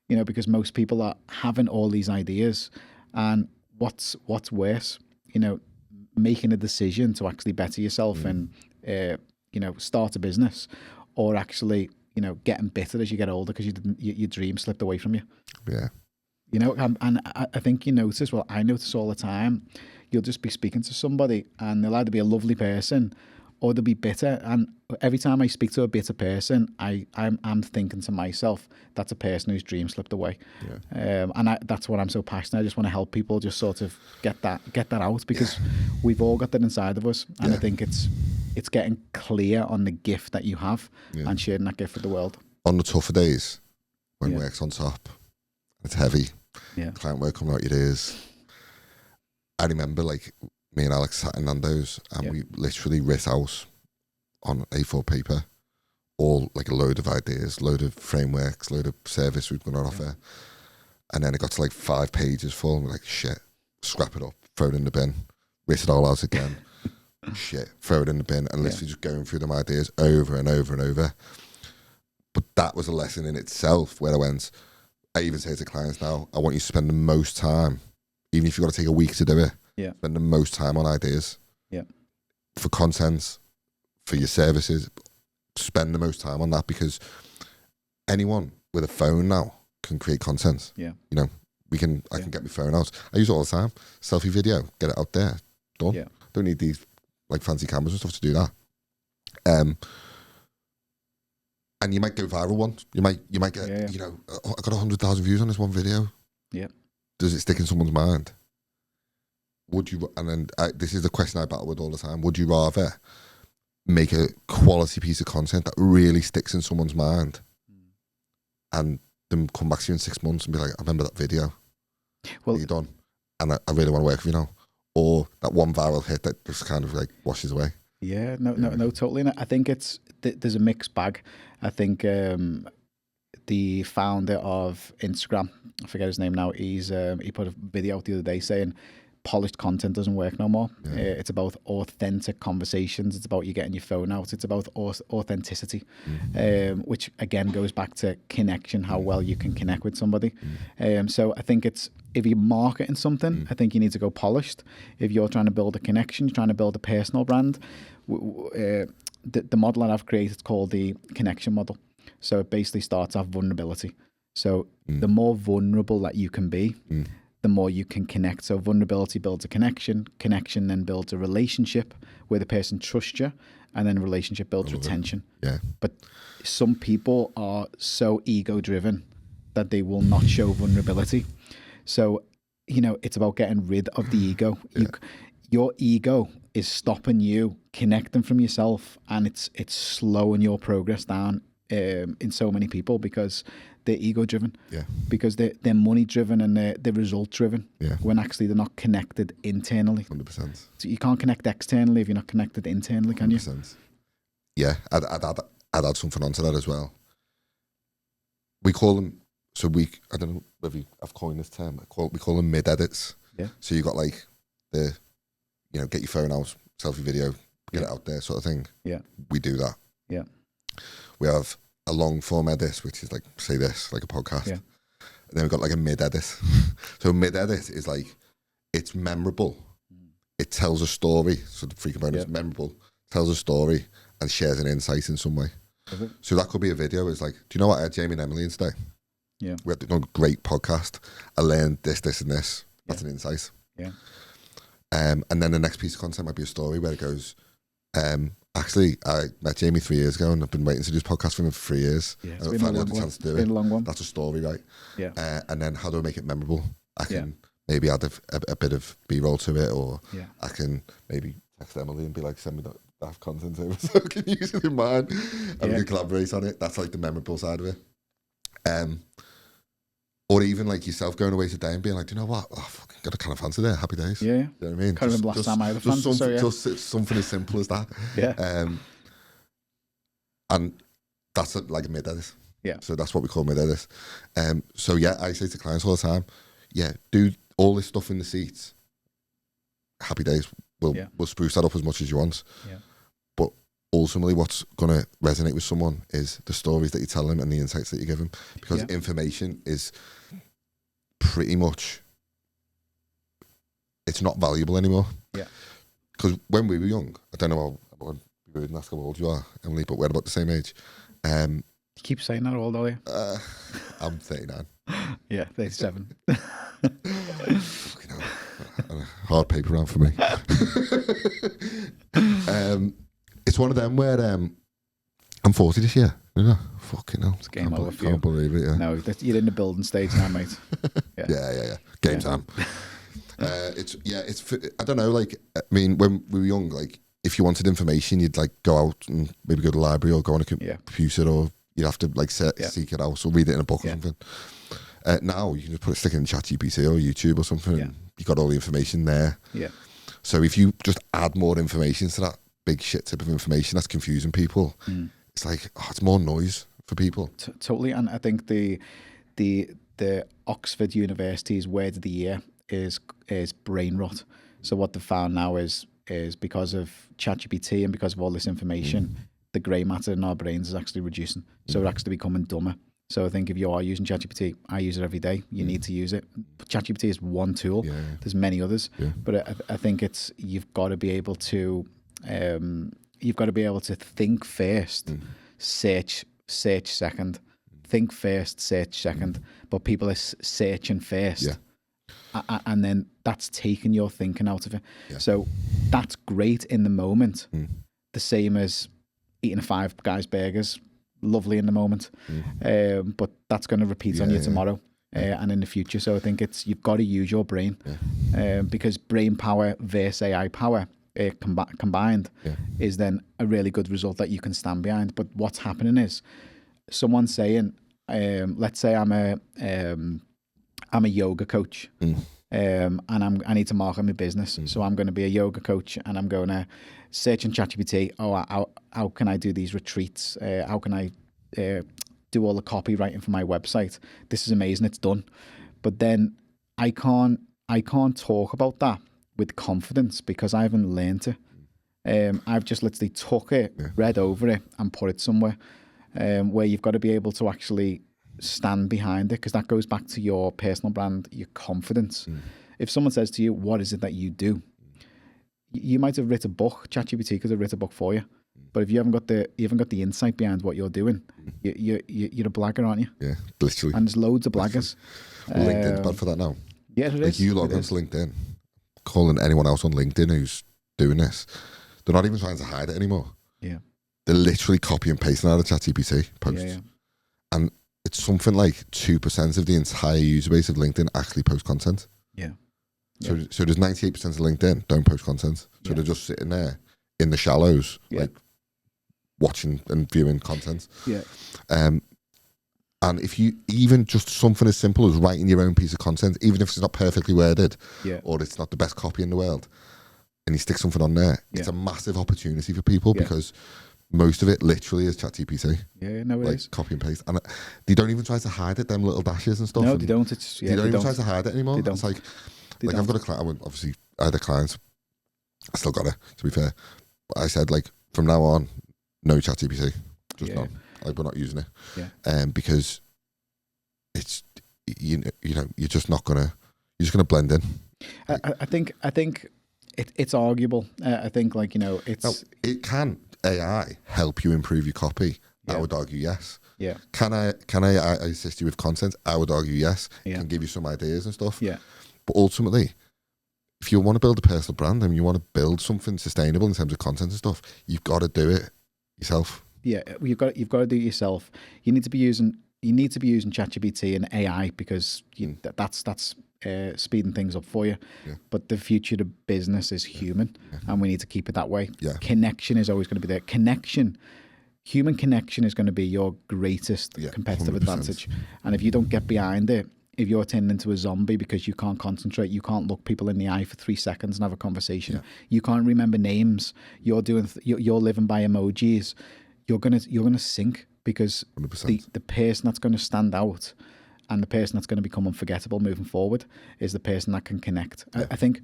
Because most people are having all these ideas, and what's worse, making a decision to actually better yourself and start a business, or actually getting bitter as you get older because your dream slipped away from you. Yeah. And I think you notice, well, I notice all the time, you'll just be speaking to somebody and they'll either be a lovely person or they'll be bitter. And every time I speak to a bitter person, I'm thinking to myself, that's a person whose dream slipped away. Yeah. And that's what I'm so passionate. I just want to help people just sort of get that out, because we've all got that inside of us. And I think it's getting clear on the gift that you have and sharing that gift with the world. On the tougher days, when work's on top, it's heavy, client work coming out your ears. I remember like me and Alex sat in Nando's and we literally writ out on A4 paper all like a load of ideas, load of frameworks, load of service we're going to offer. And then it got to like 5 pages full and we're like, shit, scrap it up, throw it in the bin, writ it all out again. Shit, throw it in the bin, and literally just going through them ideas over and over and over. But that was a lesson in itself where I even say to clients now, I want you to spend the most time, even if you've got to take a week to do it, spend the most time on ideas. Yeah. For content, for your services, spend the most time on that, because anyone with a phone now can create content. Yeah. I can get my phone out. I use it all the time. Selfie video, get it out there, done. Yeah. Don't need these like fancy cameras and stuff to do that. And you might go viral once. You might get, I got 100,000 views on this one video. Yeah. Does it stick in someone's mind? Would you, and then this is the question I battle with all the time, would you rather make a quality piece of content that really sticks in someone's mind and then come back to you in 6 months and be like, I remember that video. Well, you're done. And I really want to work with you now. Or that one viral hit that just kind of like washes away. Yeah, no, totally. And I think there's a mixed bag. I think the founder of Instagram, I forget his name now, he put a video out the other day saying polished content doesn't work no more. Yeah. It's about authentic conversations. It's about you getting your phone out. It's about authenticity, which again goes back to connection, how well you can connect with somebody. So I think if you're marketing something, I think you need to go polished. If you're trying to build a connection, you're trying to build a personal brand, the model that I've created is called the connection model. So it basically starts off vulnerability. So the more vulnerable that you can be, the more you can connect. So vulnerability builds a connection then builds a relationship where the person trusts you, and then relationship builds retention. Yeah. But some people are so ego driven that they will not show vulnerability. So, it's about getting rid of the ego. Yeah. Your ego is stopping you connecting from yourself, and it's slowing your progress down in so many people because they're ego driven. Yeah. Because they're money driven and they're result driven. Yeah. When actually they're not connected internally. 100%. So you can't connect externally if you're not connected internally, can 100%. You? Yeah, I'd add something onto that as well. We call them. So I don't know whether I've coined this term. We call them mid edits. Yeah. So you got like the, get your phone out, selfie video, get it out there, sort of thing. Yeah. We do that. Yeah. We have a long form edit, which is like say this, like a podcast. Yeah. And then we've got like a mid edit. So mid edit is like it's memorable. It tells a story. So the freaking bonus is memorable, tells a story, and shares an insight in some way. Okay. So that could be a video. It's like, do you know what I had Jamie and Emily in today? Yeah. We had a great podcast. I learned this, and this. That's an insight. Yeah. And then the next piece of content might be a story where it goes, actually, I met Jamie 3 years ago and I've been waiting to do this podcast for him for 3 years. Yeah, it's been a long one. It's been a long one. That's a story, right? Yeah. And then how do I make it memorable? I can maybe add a bit of B-roll to it, or I can maybe text Emily and be like, send me that content over so I can use it in mine. And we can collaborate on it. That's like the memorable side of it. Or even like yourself going away today and being like, do you know what? Oh, fucking got a can of Fanta there. Happy days. Yeah. You know what I mean? Can't remember last time I had a Fanta. Just something as simple as that. Yeah. And that's like a mid-edit. Yeah. So that's what we call mid-edit. So I say to clients all the time, do all this stuff in the seats, happy days. We'll spruce that up as much as you want. Yeah. But ultimately, what's going to resonate with someone is the stories that you tell them and the insights that you give them, because information is pretty much, it's not valuable anymore. Yeah. Because when we were young, I don't know how we would ask how old you are, Emily, but we're about the same age. You keep saying that old, are you? I'm 39. Yeah, 37. Fucking hell. Hard paper round for me. It's one of them where I'm 40 this year. Fucking hell. It's game over for you. Can't believe it, yeah. No, you're in the building stage now, mate. Yeah. Game time. It's I don't know, like, I mean, when we were young, like, if you wanted information, you'd like go out and maybe go to the library or go on a computer, or you'd have to like seek it out or read it in a book or something. Now you can just stick it in ChatGPT or YouTube or something. And you got all the information there. Yeah. So if you just add more information to that big shit tip of information that's confusing people, it's like, it's more noise for people. Totally. And I think the Oxford University's word of the year is brain rot. So what they've found now is because of ChatGPT and because of all this information, the grey matter in our brains is actually reducing. So we're actually becoming dumber. So I think if you are using ChatGPT, I use it every day. You need to use it. ChatGPT is one tool. Yeah. There's many others, but I think you've got to be able to think first, search second, think first, search second. But people are searching first, and then that's taking your thinking out of it. Yeah. So that's great in the moment. The same as eating a Five Guys burgers. Lovely in the moment, but that's going to repeat on you tomorrow and in the future. So I think you've got to use your brain, because brain power versus AI power combined is then a really good result that you can stand behind. But what's happening is someone's saying, let's say I'm a yoga coach, and I need to market my business, so I'm going to be a yoga coach, and I'm going to search in ChatGPT. How can I do these retreats? How can I do all the copywriting for my website? This is amazing. It's done. But then I can't talk about that with confidence because I haven't learned it. I've just literally took it, read over it, and put it somewhere where you've got to be able to actually stand behind it, because that goes back to your personal brand, your confidence. If someone says to you, what is it that you do? You might have written a book. ChatGPT could have written a book for you, but if you haven't got the insight behind what you're doing, you're a blagger, aren't you? Yeah, literally. And there's loads of blaggers. LinkedIn's bad for that now. Yeah, it is. Like, you log onto LinkedIn, calling anyone else on LinkedIn who's doing this, they're not even trying to hide it anymore. Yeah, they're literally copy and pasting out of ChatGPT posts, and it's something like 2% of the entire user base of LinkedIn actually post content. Yeah. So there's 98% of LinkedIn don't post content. So they're just sitting there in the shallows, like watching and viewing content. Yeah. And if you even just something as simple as writing your own piece of content, even if it's not perfectly worded, or it's not the best copy in the world, and you stick something on there, it's a massive opportunity for people because most of it literally is ChatGPT. Yeah, no, it is. Copy and paste. And they don't even try to hide it, them little dashes and stuff. No, they don't. It's, they don't even try to hide it anymore. It's like I've got a client, obviously I had a client, I still got it, to be fair. But I said, like, from now on, no ChatGPT. Just none. Like, we're not using it. Yeah. Because it's, you know, you're just not going to, you're just going to blend in. I think it's arguable. I think, like, you know, it's... Now, it can AI help you improve your copy? I would argue yes. Yeah. Can I assist you with content? I would argue yes. It can give you some ideas and stuff. Yeah. But ultimately, if you want to build a personal brand and you want to build something sustainable in terms of content and stuff, you've got to do it yourself. Yeah, you've got to do it yourself. You need to be using ChatGPT and AI because that's speeding things up for you. Yeah. But the future of business is human, and we need to keep it that way. Yeah. Connection is always going to be there. Human connection is going to be your greatest competitive 100%. Advantage. And if you don't get behind it, if you're turning into a zombie because you can't concentrate, you can't look people in the eye for 3 seconds and have a conversation, you can't remember names, you're living by emojis, you're gonna sink because the person that's going to stand out and the person that's going to become unforgettable moving forward is the person that can connect. I think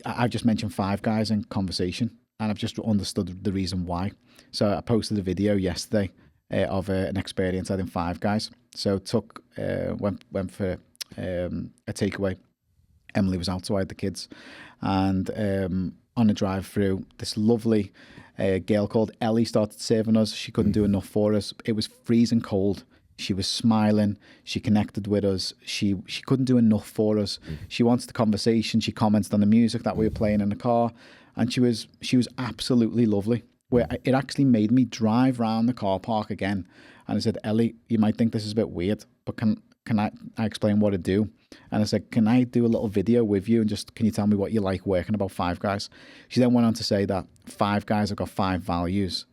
I've just mentioned Five Guys in conversation, and I've just understood the reason why. So I posted a video yesterday of an experience I had in Five Guys. So went for a takeaway. Emily was out, so I had the kids, and on the drive through, this lovely girl called Ellie started serving us. She couldn't do enough for us. It was freezing cold. She was smiling. She connected with us. She couldn't do enough for us. She wanted the conversation. She commented on the music that we were playing in the car, and she was absolutely lovely. Where it actually made me drive round the car park again, and I said, Ellie, you might think this is a bit weird, but can I explain what I do? And I said, can I do a little video with you, and just can you tell me what you like working about Five Guys? She then went on to say that Five Guys have got 5 values.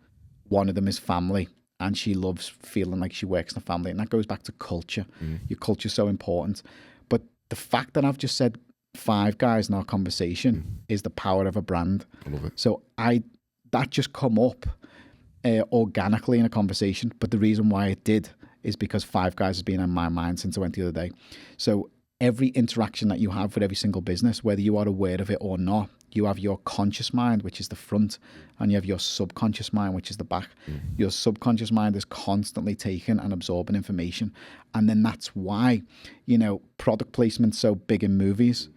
One of them is family. And she loves feeling like she works in a family. And that goes back to culture. Your culture is so important. But the fact that I've just said Five Guys in our conversation is the power of a brand. I love it. So that just come up organically in a conversation. But the reason why it did is because Five Guys has been on my mind since I went the other day. So every interaction that you have with every single business, whether you are aware of it or not, you have your conscious mind, which is the front, and you have your subconscious mind, which is the back. Your subconscious mind is constantly taking and absorbing information. And then that's why, product placement's so big in movies,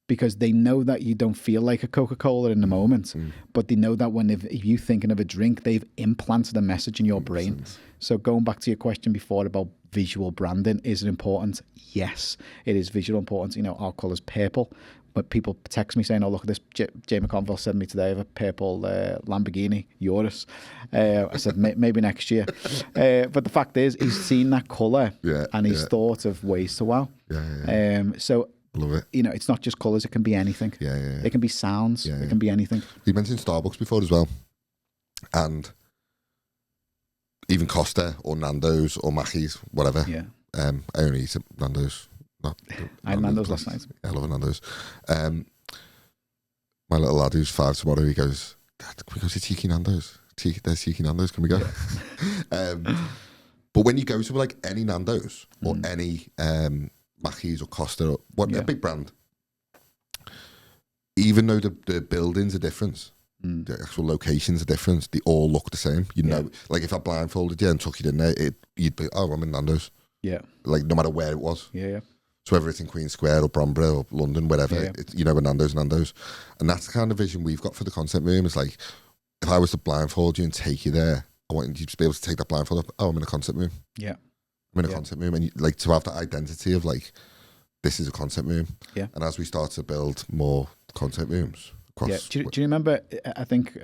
because they know that you don't feel like a Coca-Cola in the moment, but they know that if you're thinking of a drink, they've implanted a message in your brain. So going back to your question before about visual branding, is it important? Yes, it is visual important. Our colour's purple. But people text me saying, oh, look at this. Jay McConville sent me today of a purple Lamborghini Urus. I said, maybe next year. But the fact is, he's seen that colour and he's thought of ways to wow. So, love it. It's not just colours. It can be anything. It can be sounds. It can be anything. You mentioned Starbucks before as well. And even Costa or Nando's or Mackey's, whatever. I only eat at Nando's. I had Nando's last night. I love Nando's. My little lad who's 5 tomorrow, he goes, Dad, can we go to Cheeky Nando's? There's Cheeky Nando's, can we go? But when you go to like any Nando's or any Mackey's or Costa or a big brand, even though the buildings are different, the actual locations are different, they all look the same. Like if I blindfolded you and took you in there, you'd be, oh, I'm in Nando's. Like no matter where it was. So whether it's in Queen Square or Bromborough or London, whatever, it's, Nando's. And that's the kind of vision we've got for the concept room. It's like, if I was to blindfold you and take you there, I want you to be able to take that blindfold up. Oh, I'm in a concept room. I'm in a concept room. And to have that identity of like, this is a concept room. And as we start to build more concept rooms across... Do you remember, I think,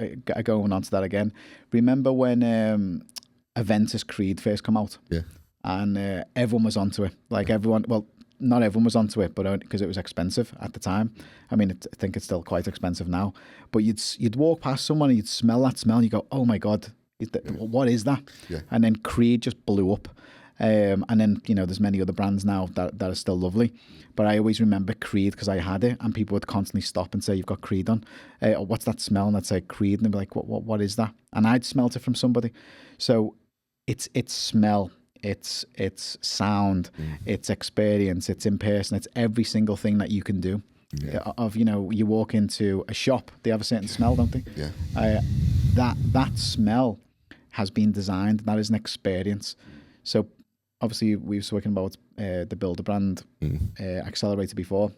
going on to that again, remember when Aventus Creed first come out? And everyone was onto it. Like everyone, well, not everyone was onto it, but because it was expensive at the time. I mean, I think it's still quite expensive now. But you'd walk past someone and you'd smell that smell and you go, oh my God, what is that? And then Creed just blew up. And then, there's many other brands now that are still lovely. But I always remember Creed because I had it and people would constantly stop and say, you've got Creed on. What's that smell? And I'd say Creed. And they'd be like, what is that? And I'd smelt it from somebody. So it's smell. It's sound, it's experience, it's in person, it's every single thing that you can do. You walk into a shop, they have a certain smell, don't they? That smell has been designed. That is an experience. So obviously we were talking about the Builder Brand Accelerator before.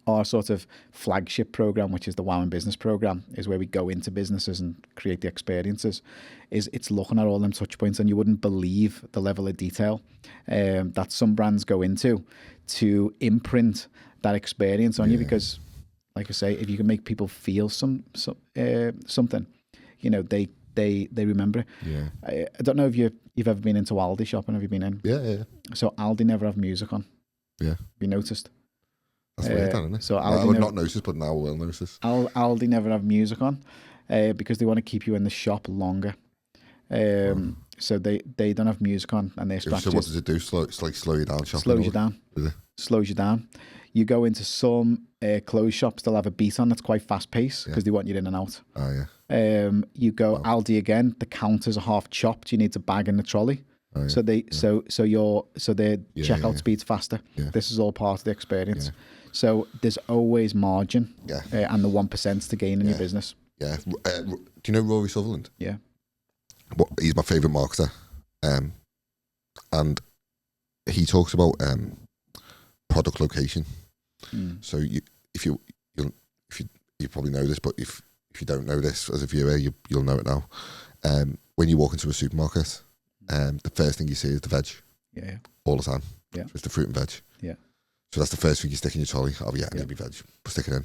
Our sort of flagship program, which is the Wow in Business program, is where we go into businesses and create the experiences. It's looking at all them touch points, and you wouldn't believe the level of detail that some brands go into to imprint that experience on you. Because, like I say, if you can make people feel something, they remember it. I don't know if you've ever been into Aldi shopping. Have you been in? So Aldi never have music on. Have you noticed? That's weird, isn't it? So I would not notice, but now I will notice. Aldi never have music on because they want to keep you in the shop longer. So they don't have music on, and they're strategies. So what does it do? Slow you down shopping? Slows you down. Slows you down. You go into some clothes shops, they'll have a beat on that's quite fast paced because they want you in and out. You go Aldi again, the counters are half chopped. You need to bag in the trolley. So their checkout speed's faster. This is all part of the experience. So there's always margin, Yeah. And the 1% to gain in your business. Yeah. Do you know Rory Sutherland? Yeah. Well, he's my favourite marketer. And he talks about product location. So you probably know this, but if you don't know this as a viewer, you'll know it now. When you walk into a supermarket, the first thing you see is the veg. Yeah. All the time. Yeah. So it's the fruit and veg. Yeah. So that's the first thing you stick in your trolley. Oh yeah, I need me veg. Stick it in.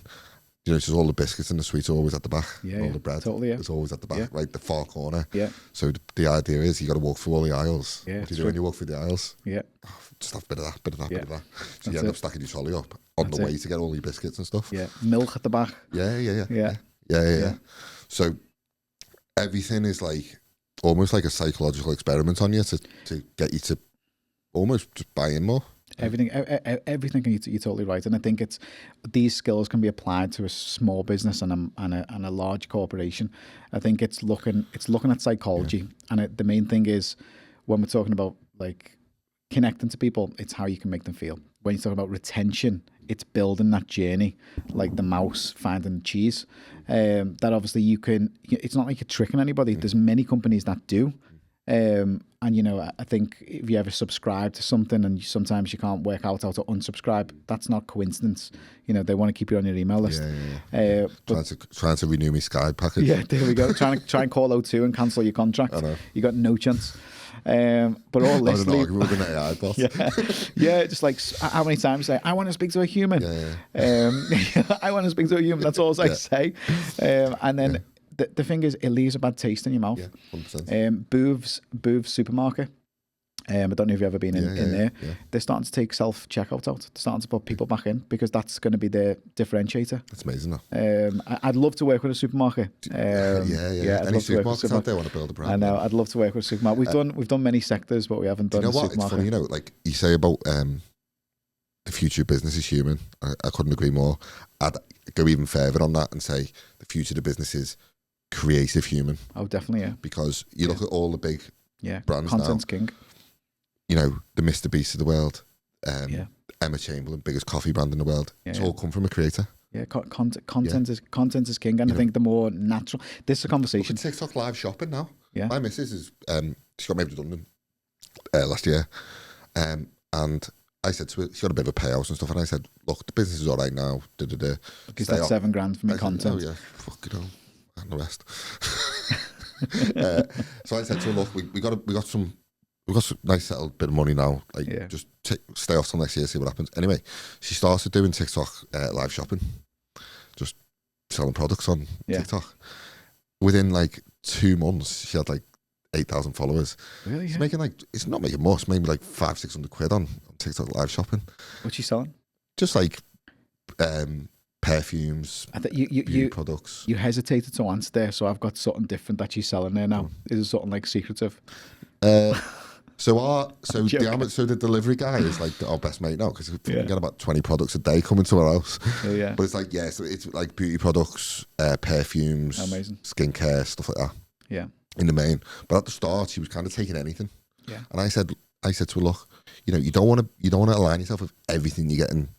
You know, it's just all the biscuits and the sweets are always at the back. Yeah. All the bread. Totally. Yeah. It's always at the back, Yeah. like the far corner. Yeah. So the idea is you got to walk through all the aisles. Yeah, What do you do when you walk through the aisles? Yeah. Oh, just have a bit of that, bit of that, Yeah. bit of that. So That's you end it. up stacking your trolley up on That's the way it. to get all your biscuits and stuff. Yeah. Milk at the back. Yeah. So everything is like almost like a psychological experiment on you to get you to almost just buy in more. Everything, you're totally right, and I think these skills can be applied to a small business and a large corporation. I think it's looking at psychology, and the main thing is when we're talking about like connecting to people, it's how you can make them feel. When you talk about retention, it's building that journey, like the mouse finding the cheese. That obviously you can. It's not like you're tricking anybody. There's many companies that do. And you know, I think if you ever subscribe to something and sometimes you can't work out how to unsubscribe, that's not coincidence. You know, they want to keep you on your email list. Trying to renew my Sky package. Yeah, there we go. Try and call O2 and cancel your contract. I know. You got no chance. But all this, with an AI bot. yeah, just like how many times say I want to speak to a human. I want to speak to a human. That's all I say. And then. The thing is, it leaves a bad taste in your mouth. Yeah, 100%. Booth's supermarket. I don't know if you've ever been in there. Yeah. They're starting to take self-checkout out. They're starting to put people back in because that's going to be their differentiator. That's amazing, though. I'd love to work with a supermarket. Any supermarkets out there want to build a brand? I know. I'd love to work with a supermarket. We've done many sectors, but we haven't done. You know what? Supermarket. It's funny, you know, like you say about the future of business is human. I couldn't agree more. I'd go even further on that and say the future of business is creative human. Oh, definitely, yeah. Because you look at all the big brands Content's now. king. You know, the Mr. Beast of the world, Emma Chamberlain, biggest coffee brand in the world. It's all come from a creator. Yeah, content is king, and I think the more natural. This is a conversation. Look at TikTok live shopping now. Yeah, my missus is she got made redundant last year, and I said to her, she got a bit of a payout and stuff, and I said, look, the business is all right now. Because that's $7,000 for my content. Oh yeah, fuck it all. And the rest. So I said to her, look, we got some nice settled bit of money now. Like, just stay off till next year, see what happens. Anyway, she started doing TikTok live shopping, just selling products on TikTok. Within like 2 months, she had like 8,000 followers. Really? She's making it's not making much, maybe like 500-600 quid on TikTok live shopping. What's she selling? Just like perfumes, beauty products. You hesitated to answer there, so I've got something different that she's selling there now. Is it something like secretive? So the delivery guy is like our best mate now because we get about 20 products a day coming to our house. But it's like so it's like beauty products, perfumes, amazing, skincare, stuff like that. Yeah, in the main. But at the start, she was kind of taking anything. Yeah, and I said to her, look, you know, you don't want to align yourself with everything you're getting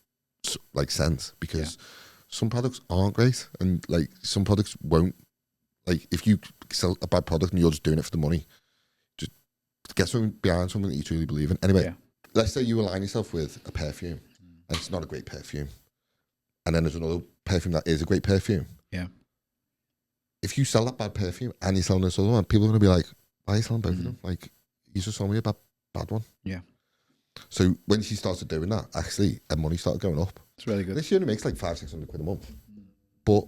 like sent because some products aren't great and like some products won't. Like if you sell a bad product and you're just doing it for the money, just get something behind something that you truly believe in. Anyway, let's say you align yourself with a perfume and it's not a great perfume, and then there's another perfume that is a great perfume. Yeah. If you sell that bad perfume and you're selling this other one, people are going to be like, why are you selling both of them? Like, you just sold me a bad one. Yeah. So when she started doing that, actually, her money started going up. It's really good. She only makes like 500-600 quid a month. But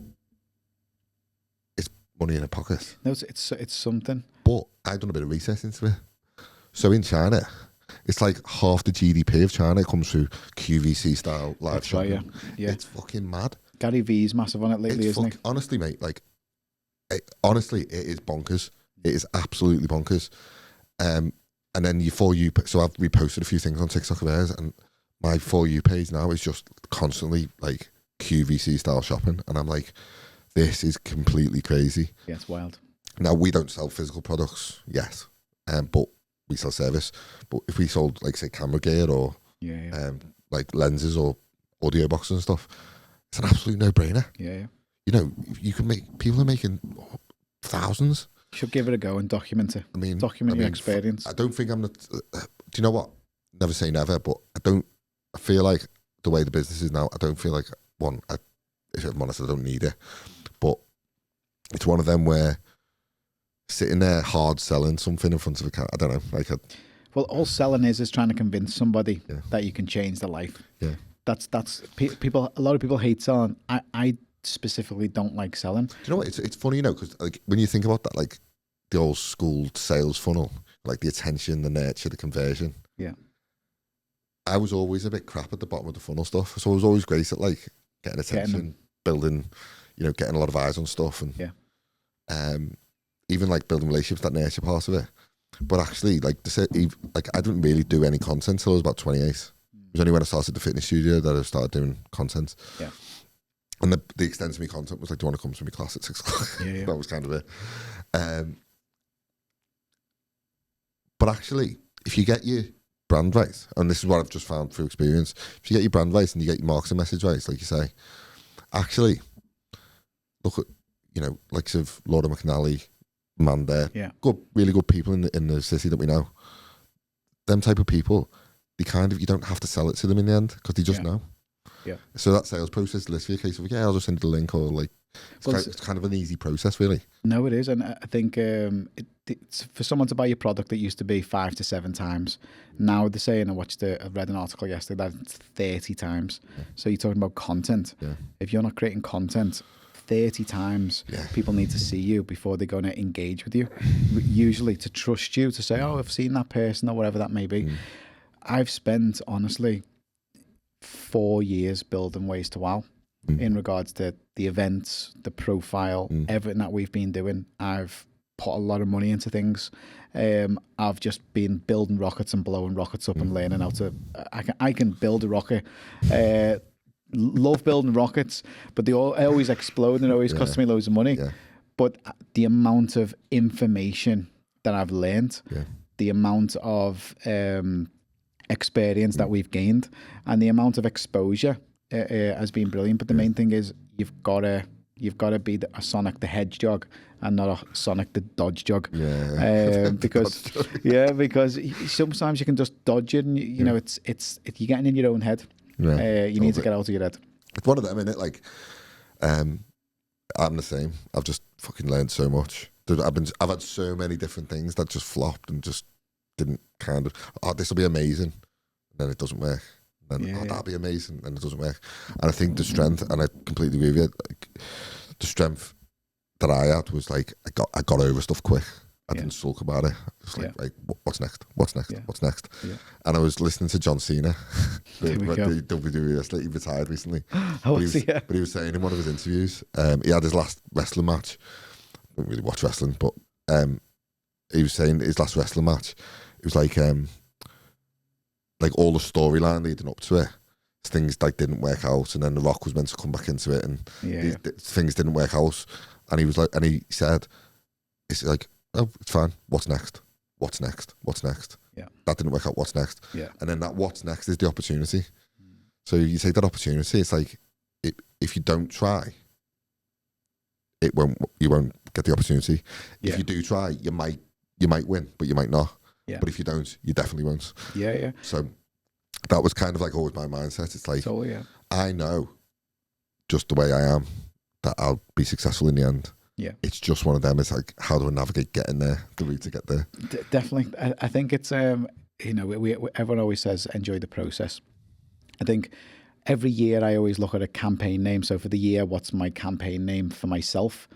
it's money in her pocket. No, it's something. But I've done a bit of research into it. So in China, it's like half the GDP of China comes through QVC style live shopping. Right, yeah. It's fucking mad. Gary V's massive on it lately, isn't he? Honestly, mate, like, honestly, it is bonkers. It is absolutely bonkers. And then your For You, so I've reposted a few things on TikTok of hers, and my For You page now is just constantly like QVC style shopping, and I'm like, this is completely crazy. Yeah, it's wild. Now, we don't sell physical products yet, but we sell service. But if we sold, like, say, camera gear or like lenses or audio boxes and stuff. It's an absolute no-brainer. Yeah. You know, you can make, people are making thousands. You should give it a go and document it. Document your experience. I don't think I'm not, do you know what? Never say never, but I feel like the way the business is now, I don't feel like, if I'm honest, I don't need it. But it's one of them where sitting there hard selling something in front of a cat, I don't know, like well, all selling is trying to convince somebody that you can change their life. Yeah. That's people. A lot of people hate selling. I specifically don't like selling. Do you know what? It's funny, you know, because like when you think about that, like the old school sales funnel, like the attention, the nurture, the conversion. Yeah. I was always a bit crap at the bottom of the funnel stuff, so I was always great at like getting attention, building, you know, getting a lot of eyes on stuff, and even like building relationships, that nurture part of it. But actually, like I didn't really do any content till I was about 28. It was only when I started the fitness studio that I started doing content. Yeah. And the extent of my content was like, do you want to come to my class at 6 o'clock? Yeah. That was kind of it. But actually, if you get your brand right, and this is what I've just found through experience, if you get your brand right and you get your marketing message right, like you say, actually, look at, you know, likes of Laura McNally, Manda, really good people in the city that we know. Them type of people, they kind of, you don't have to sell it to them in the end because they just know. Yeah. So that sales process is literally a case of, I'll just send you the link, or like, it's kind of an easy process, really. No, it is. And I think it's for someone to buy your product, it used to be 5 to 7 times. Now they're saying, I read an article yesterday that it's 30 times. Yeah. So you're talking about content. Yeah. If you're not creating content, 30 times people need to see you before they're going to engage with you. Usually to trust you, to say, I've seen that person, or whatever that may be. I've spent, honestly, 4 years building Ways to Wow in regards to the events, the profile, everything that we've been doing. I've put a lot of money into things. I've just been building rockets and blowing rockets up and learning how to, I can build a rocket. Love building rockets, but they always explode and always cost me loads of money. Yeah. But the amount of information that I've learned, the amount of experience that we've gained, and the amount of exposure has been brilliant. But the main thing is you've got to be a Sonic the Hedgehog and not a Sonic the Dodge Jog. Because sometimes you can just dodge it, and you know it's you're getting in your own head. You need to get out of your head. It's one of them, isn't it? Like, I'm the same. I've just fucking learned so much. I've had so many different things that just flopped and just didn't kind of. This will be amazing, and then it doesn't work. And that'll be amazing, and it doesn't work. And I think the strength, and I completely agree with you. Like, the strength that I had was like I got over stuff quick. I didn't sulk about it. Just like, right, what's next? What's next? What's next? Yeah. And I was listening to John Cena, the WWE wrestler. He retired recently. But he was saying in one of his interviews, he had his last wrestling match. I don't really watch wrestling, but he was saying his last wrestling match, it was like all the storyline leading up to it, things like didn't work out, and then The Rock was meant to come back into it, and things didn't work out. And he was like, and he said, it's like, oh, it's fine. What's next? What's next? What's next? Yeah. That didn't work out. What's next? Yeah. And then that what's next is the opportunity. So you take that opportunity. It's like, if you don't try, you won't get the opportunity. If you do try, you might win, but you might not. Yeah. But if you don't, you definitely won't. Yeah. So that was kind of like always my mindset. It's like, I know just the way I am that I'll be successful in the end. Yeah, it's just one of them. It's like, how do I navigate getting there, the route to get there? Definitely. I think it's, everyone always says, enjoy the process. I think every year I always look at a campaign name. So for the year, what's my campaign name for myself?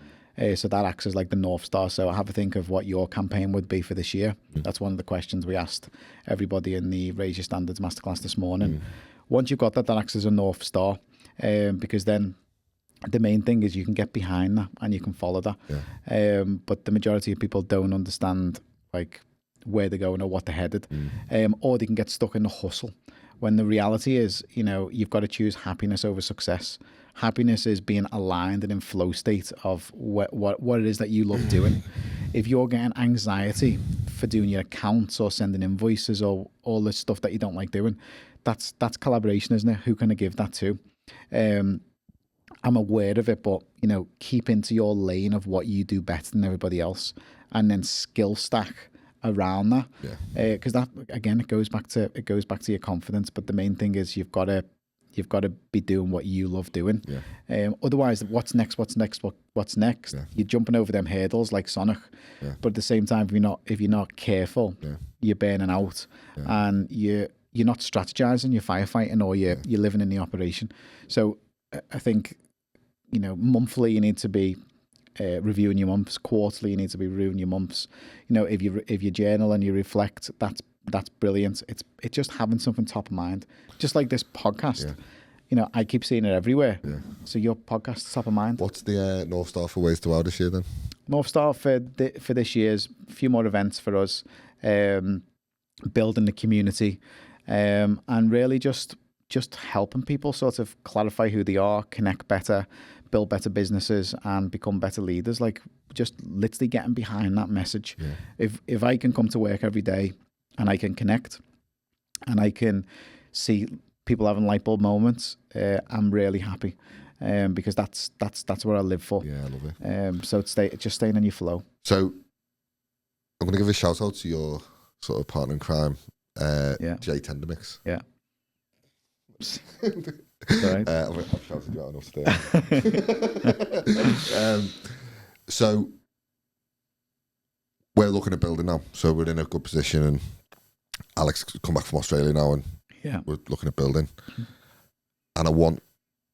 So that acts as like the North Star. So I have a think of what your campaign would be for this year. That's one of the questions we asked everybody in the Raise Your Standards Masterclass this morning. Once you've got that acts as a North Star, because then the main thing is you can get behind that and you can follow that. Yeah. But the majority of people don't understand like where they're going or what they're headed. Or they can get stuck in the hustle. When the reality is, you've got to choose happiness over success. Happiness is being aligned and in flow state of what it is that you love doing. If you're getting anxiety for doing your accounts or sending invoices or all this stuff that you don't like doing. That's collaboration, isn't it? Who can I give that to? I'm aware of it, but keep into your lane of what you do better than everybody else, and then skill stack around that. Because that again, it goes back to your confidence. But the main thing is you've got to be doing what you love doing. Otherwise, what's next? You're jumping over them hurdles like Sonic. But at the same time, if you're not careful, you're burning out, and you're not strategizing. You're firefighting, or you're living in the operation. So I think monthly you need to be reviewing your months. Quarterly you need to be reviewing your months. If you journal and you reflect, that's brilliant. It's just having something top of mind, just like this podcast. I keep seeing it everywhere. So your podcast is top of mind. What's the North Star for Ways to Wow this year then? North Star for this year's a few more events for us, building the community, and really just helping people sort of clarify who they are, connect better, build better businesses, and become better leaders. Like, just literally getting behind that message. If I can come to work every day and I can connect and I can see people having light bulb moments, I'm really happy, because that's what I live for. I love it. So just staying in your flow. So I'm going to give a shout out to your sort of partner in crime, Jay Tendermix. Right. I've shouted you out enough today. So we're looking at building now. So we're in a good position, and Alex come back from Australia now, and we're looking at building. And I want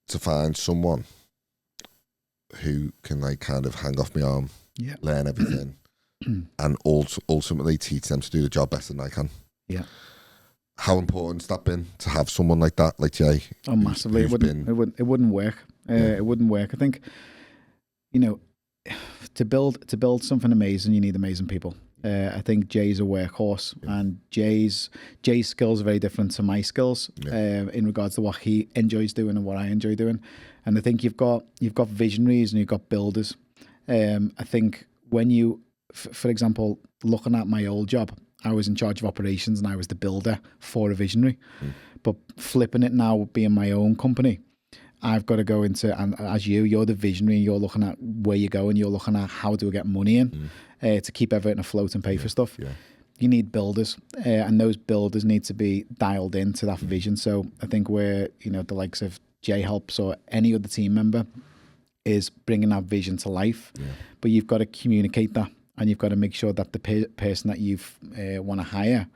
to find someone who can kind of hang off my arm, learn everything, and ultimately teach them to do the job better than I can. How important has that been to have someone like that, like Jay? Oh, massively. It wouldn't work. It wouldn't work. I think, to build something amazing, you need amazing people. I think Jay's a workhorse, and Jay's skills are very different to my skills in regards to what he enjoys doing and what I enjoy doing. And I think you've got visionaries and you've got builders. I think when you, for example, looking at my old job, I was in charge of operations and I was the builder for a visionary. But flipping it now, being my own company, I've got to go into, and as you're the visionary, and you're looking at where you're going, you're looking at how do I get money in to keep everything afloat and pay for stuff. You need builders, and those builders need to be dialed into that vision. So I think where, the likes of Jay helps, or any other team member, is bringing that vision to life. But you've got to communicate that. And you've got to make sure that the person that you want to hire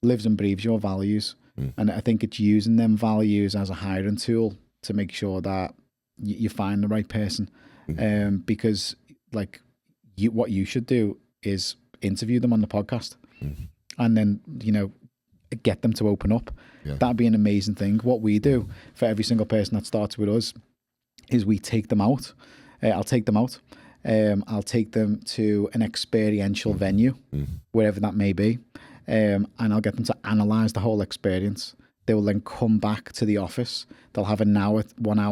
lives and breathes your values. And I think it's using them values as a hiring tool to make sure that you find the right person. Because what you should do is interview them on the podcast, and then, get them to open up. That'd be an amazing thing. What we do for every single person that starts with us is we take them out. I'll take them out. I'll take them to an experiential venue, wherever that may be, and I'll get them to analyze the whole experience. They will then come back to the office. They'll have 1 hour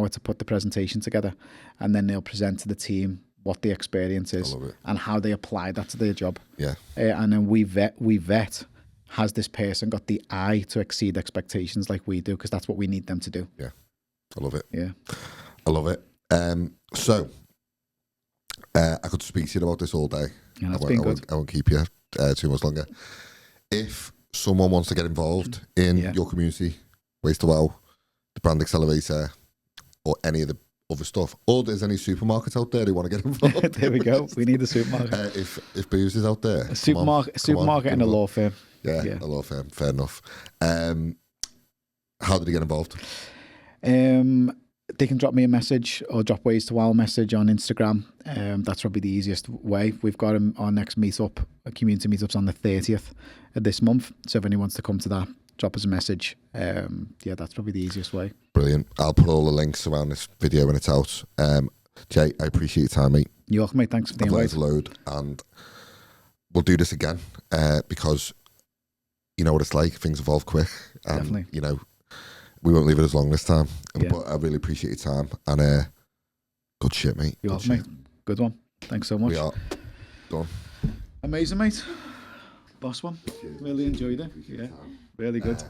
to put the presentation together, and then they'll present to the team what the experience is and how they apply that to their job. And then we vet, has this person got the eye to exceed expectations like we do? Because that's what we need them to do. I love it. I love it. So I could speak to you about this all day. That's been good. I won't keep you too much longer. If someone wants to get involved in your community, Ways to Wow, the Brand Accelerator, or any of the other stuff, or there's any supermarkets out there who want to get involved. There we go. We need a supermarket. If booze is out there, a supermarket and a law firm. A law firm. Fair enough. How did he get involved? They can drop me a message or drop Ways to Wow message on Instagram. That's probably the easiest way. We've got our next meetup, a community meetup's on the 30th of this month. So if anyone wants to come to that, drop us a message. That's probably the easiest way. Brilliant. I'll put all the links around this video when it's out. Jay, I appreciate your time, mate. You're welcome, mate. Thanks for the invite. Load, and we'll do this again because you know what it's like. Things evolve quick. And, definitely. We won't leave it as long this time. But I really appreciate your time. And good shit, mate. You're welcome, mate. Good one. Thanks so much. We are done. Amazing, mate. Boss one. Cheers. Really enjoyed it. Appreciate Yeah, your time. really good.